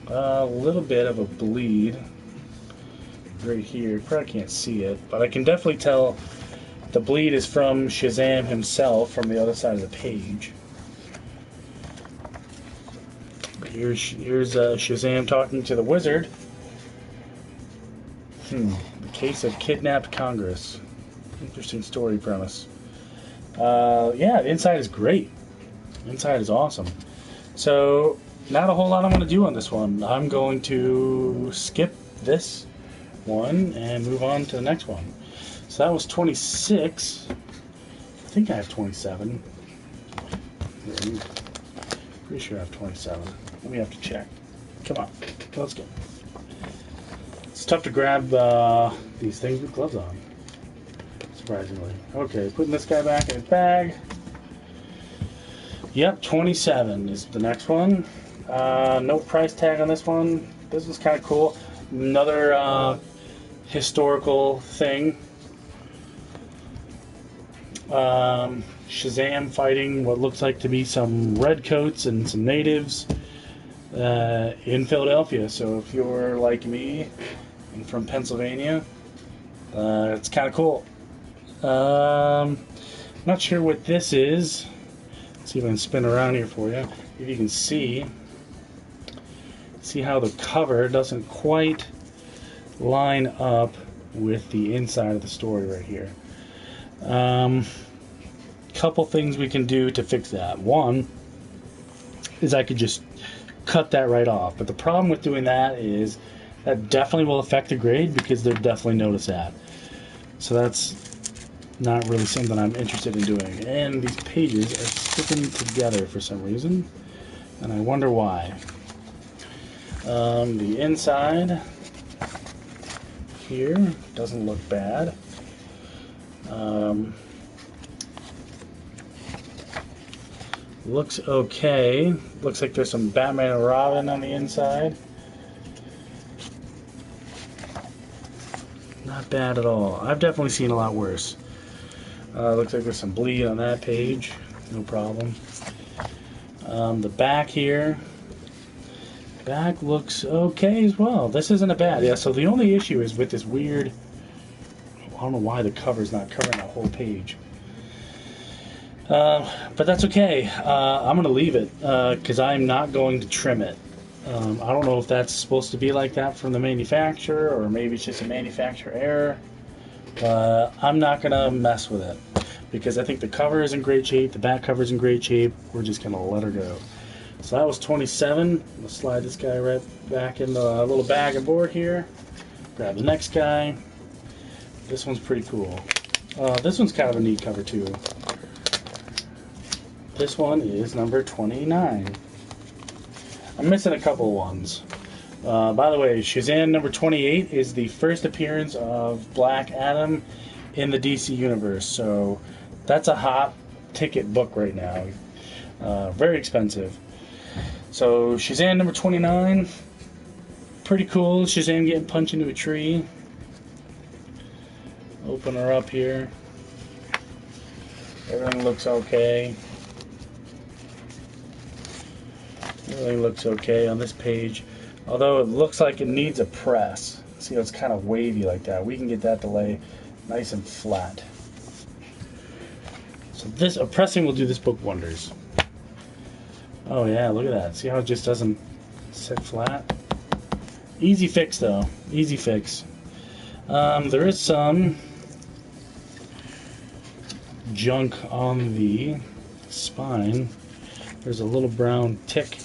A little bit of a bleed right here. You probably can't see it, but I can definitely tell the bleed is from Shazam himself from the other side of the page. Here's Shazam talking to the wizard. The case of kidnapped Congress. Interesting story premise. Yeah, the inside is great. The inside is awesome. So, not a whole lot I'm going to do on this one. I'm going to skip this one and move on to the next one. So that was 26. I think I have 27. Pretty sure I have 27. Let me have to check. Come on, let's go. It's tough to grab these things with gloves on, surprisingly. Okay, putting this guy back in his bag. Yep, 27 is the next one. No price tag on this one. This was kind of cool. Another historical thing. Shazam fighting what looks like to be some redcoats and some natives. in Philadelphia. So if you're like me and from Pennsylvania, it's kind of cool. Not sure what this is. Let's see if I can spin around here for you. If you can see how the cover doesn't quite line up with the inside of the story right here. Couple things we can do to fix that. One is I could just cut that right off, but the problem with doing that is that definitely will affect the grade because they'll definitely notice that. So that's not really something I'm interested in doing. And these pages are sticking together for some reason, and I wonder why. The inside here doesn't look bad. Looks okay. Looks like there's some Batman and Robin on the inside. Not bad at all. I've definitely seen a lot worse. Looks like there's some bleed on that page. No problem. The back here. Back looks okay as well. This isn't a bad. Yeah, so the only issue is with this weird... I don't know why the cover's not covering the whole page. But that's okay. I'm going to leave it because I'm not going to trim it. I don't know if that's supposed to be like that from the manufacturer or maybe it's just a manufacturer error. But I'm not going to mess with it because I think the cover is in great shape. The back cover is in great shape. We're just going to let her go. So that was 27. I'll slide this guy right back in the little bag of board here. Grab the next guy. This one's pretty cool. This one's kind of a neat cover too. This one is number 29. I'm missing a couple ones. By the way, Shazam number 28 is the first appearance of Black Adam in the DC universe. So that's a hot ticket book right now. Very expensive. So Shazam number 29. Pretty cool. Shazam getting punched into a tree. Open her up here. Everything looks okay. Everything looks okay on this page, although it looks like it needs a press. See how it's kind of wavy like that? We can get that to lay nice and flat. So this pressing will do this book wonders. Oh yeah, look at that. See how it just doesn't sit flat? Easy fix though. Easy fix. There is some junk on the spine. There's a little brown tick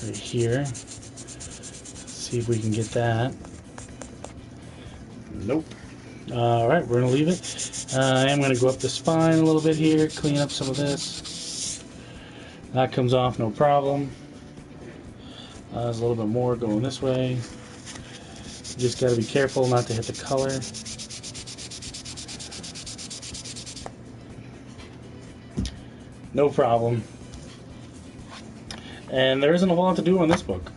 right here. Let's see if we can get that. Nope. Alright, we're going to leave it. I am going to go up the spine a little bit here, clean up some of this. That comes off no problem. There's a little bit more going this way. You just got to be careful not to hit the color. No problem. And there isn't a whole lot to do on this book.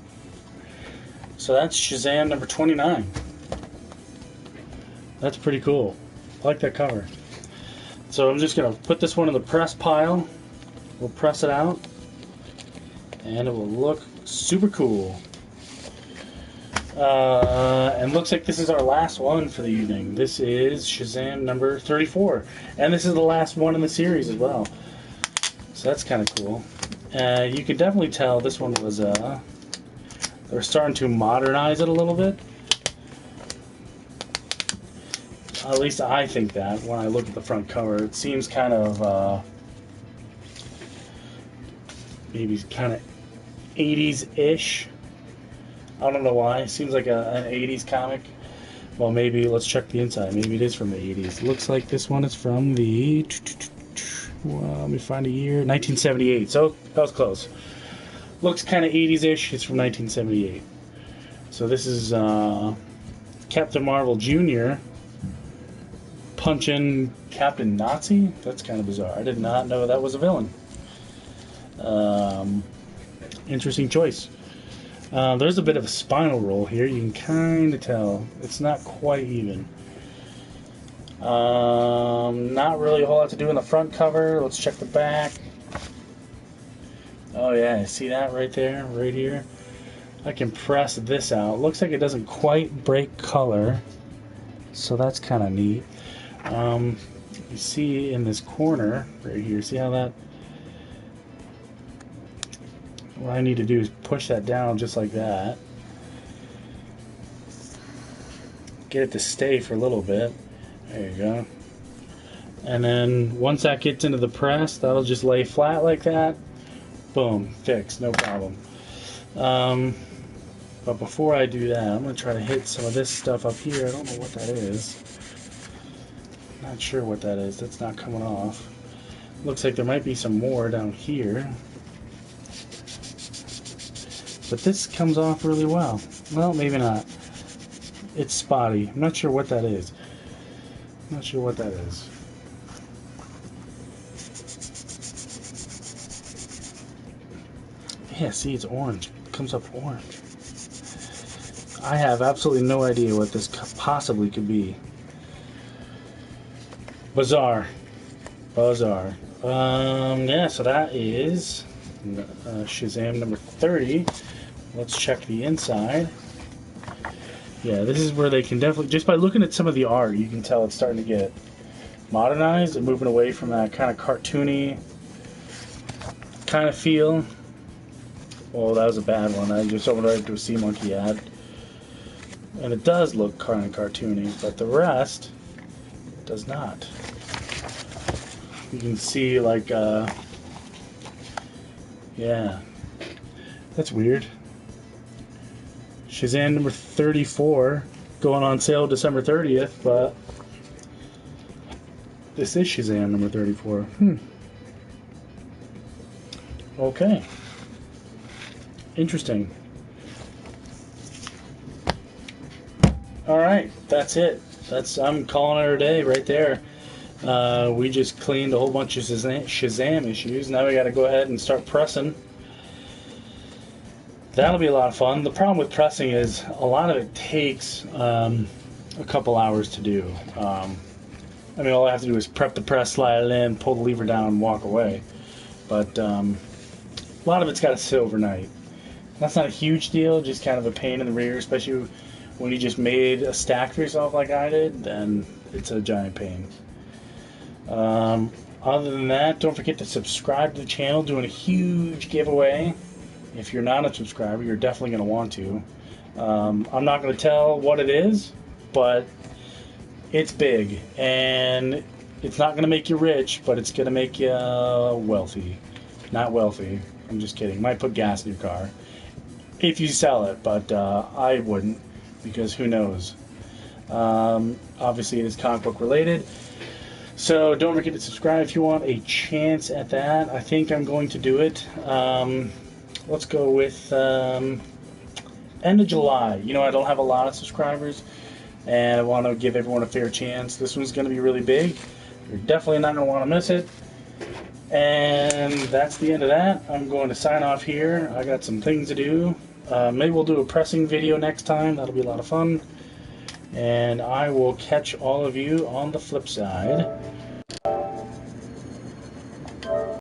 So that's Shazam number 29. That's pretty cool. I like that cover. So I'm just going to put this one in the press pile. We'll press it out. And it will look super cool. And looks like this is our last one for the evening. This is Shazam number 34. And this is the last one in the series as well. So that's kind of cool. You can definitely tell this one was, they're starting to modernize it a little bit. At least I think that when I look at the front cover. It seems kind of, maybe kind of 80s-ish. I don't know why. It seems like an 80s comic. Well, maybe, let's check the inside. Maybe it is from the 80s. Looks like this one is from the... Well, let me find a year. 1978. So that was close. Looks kind of 80s-ish. It's from 1978. So this is Captain Marvel Jr. punching Captain Nazi. That's kind of bizarre. I did not know that was a villain. Interesting choice. There's a bit of a spinal roll here. You can kind of tell. It's not quite even. Not really a whole lot to do in the front cover. Let's check the back. Oh yeah, see that right there, right here? I can press this out. Looks like it doesn't quite break color, so that's kind of neat. You see in this corner right here, see how that, what I need to do is push that down just like that. Get it to stay for a little bit. There you go. And then once that gets into the press, that'll just lay flat like that. Boom, fixed, no problem. But before I do that, I'm going to try to hit some of this stuff up here. I don't know what that is. Not sure what that is. That's not coming off. Looks like there might be some more down here. But this comes off really well. Well, maybe not. It's spotty. I'm not sure what that is. Not sure what that is. Yeah, see, it's orange. It comes up orange. I have absolutely no idea what this possibly could be. Bizarre. Bizarre. Yeah, so that is Shazam number 30. Let's check the inside. Yeah, this is where they can definitely, just by looking at some of the art, you can tell it's starting to get modernized and moving away from that kind of cartoony kind of feel. Oh, that was a bad one. I just opened right to a Sea Monkey ad. And it does look kind of cartoony, but the rest does not. You can see, like, yeah. That's weird. Shazam number 34 going on sale December 30th, but this is Shazam number 34. Okay. Interesting. Alright, that's it. I'm calling it a day right there. We just cleaned a whole bunch of Shazam issues. Now we got to go ahead and start pressing. That'll be a lot of fun. The problem with pressing is a lot of it takes a couple hours to do. I mean, all I have to do is prep the press, slide it in, pull the lever down, and walk away. But a lot of it's got to sit overnight. That's not a huge deal, just kind of a pain in the rear, especially when you just made a stack for yourself like I did, then it's a giant pain. Other than that, don't forget to subscribe to the channel. Doing a huge giveaway. If you're not a subscriber, you're definitely going to want to. I'm not going to tell what it is, but it's big. And it's not going to make you rich, but it's going to make you wealthy. Not wealthy. I'm just kidding. Might put gas in your car if you sell it, but I wouldn't, because who knows. Obviously, it is comic book related. So don't forget to subscribe if you want a chance at that. I think I'm going to do it. Let's go with end of July. You know, I don't have a lot of subscribers, and I want to give everyone a fair chance. This one's going to be really big. You're definitely not going to want to miss it. And that's the end of that. I'm going to sign off here. I got some things to do. Maybe we'll do a pressing video next time. That'll be a lot of fun. And I will catch all of you on the flip side.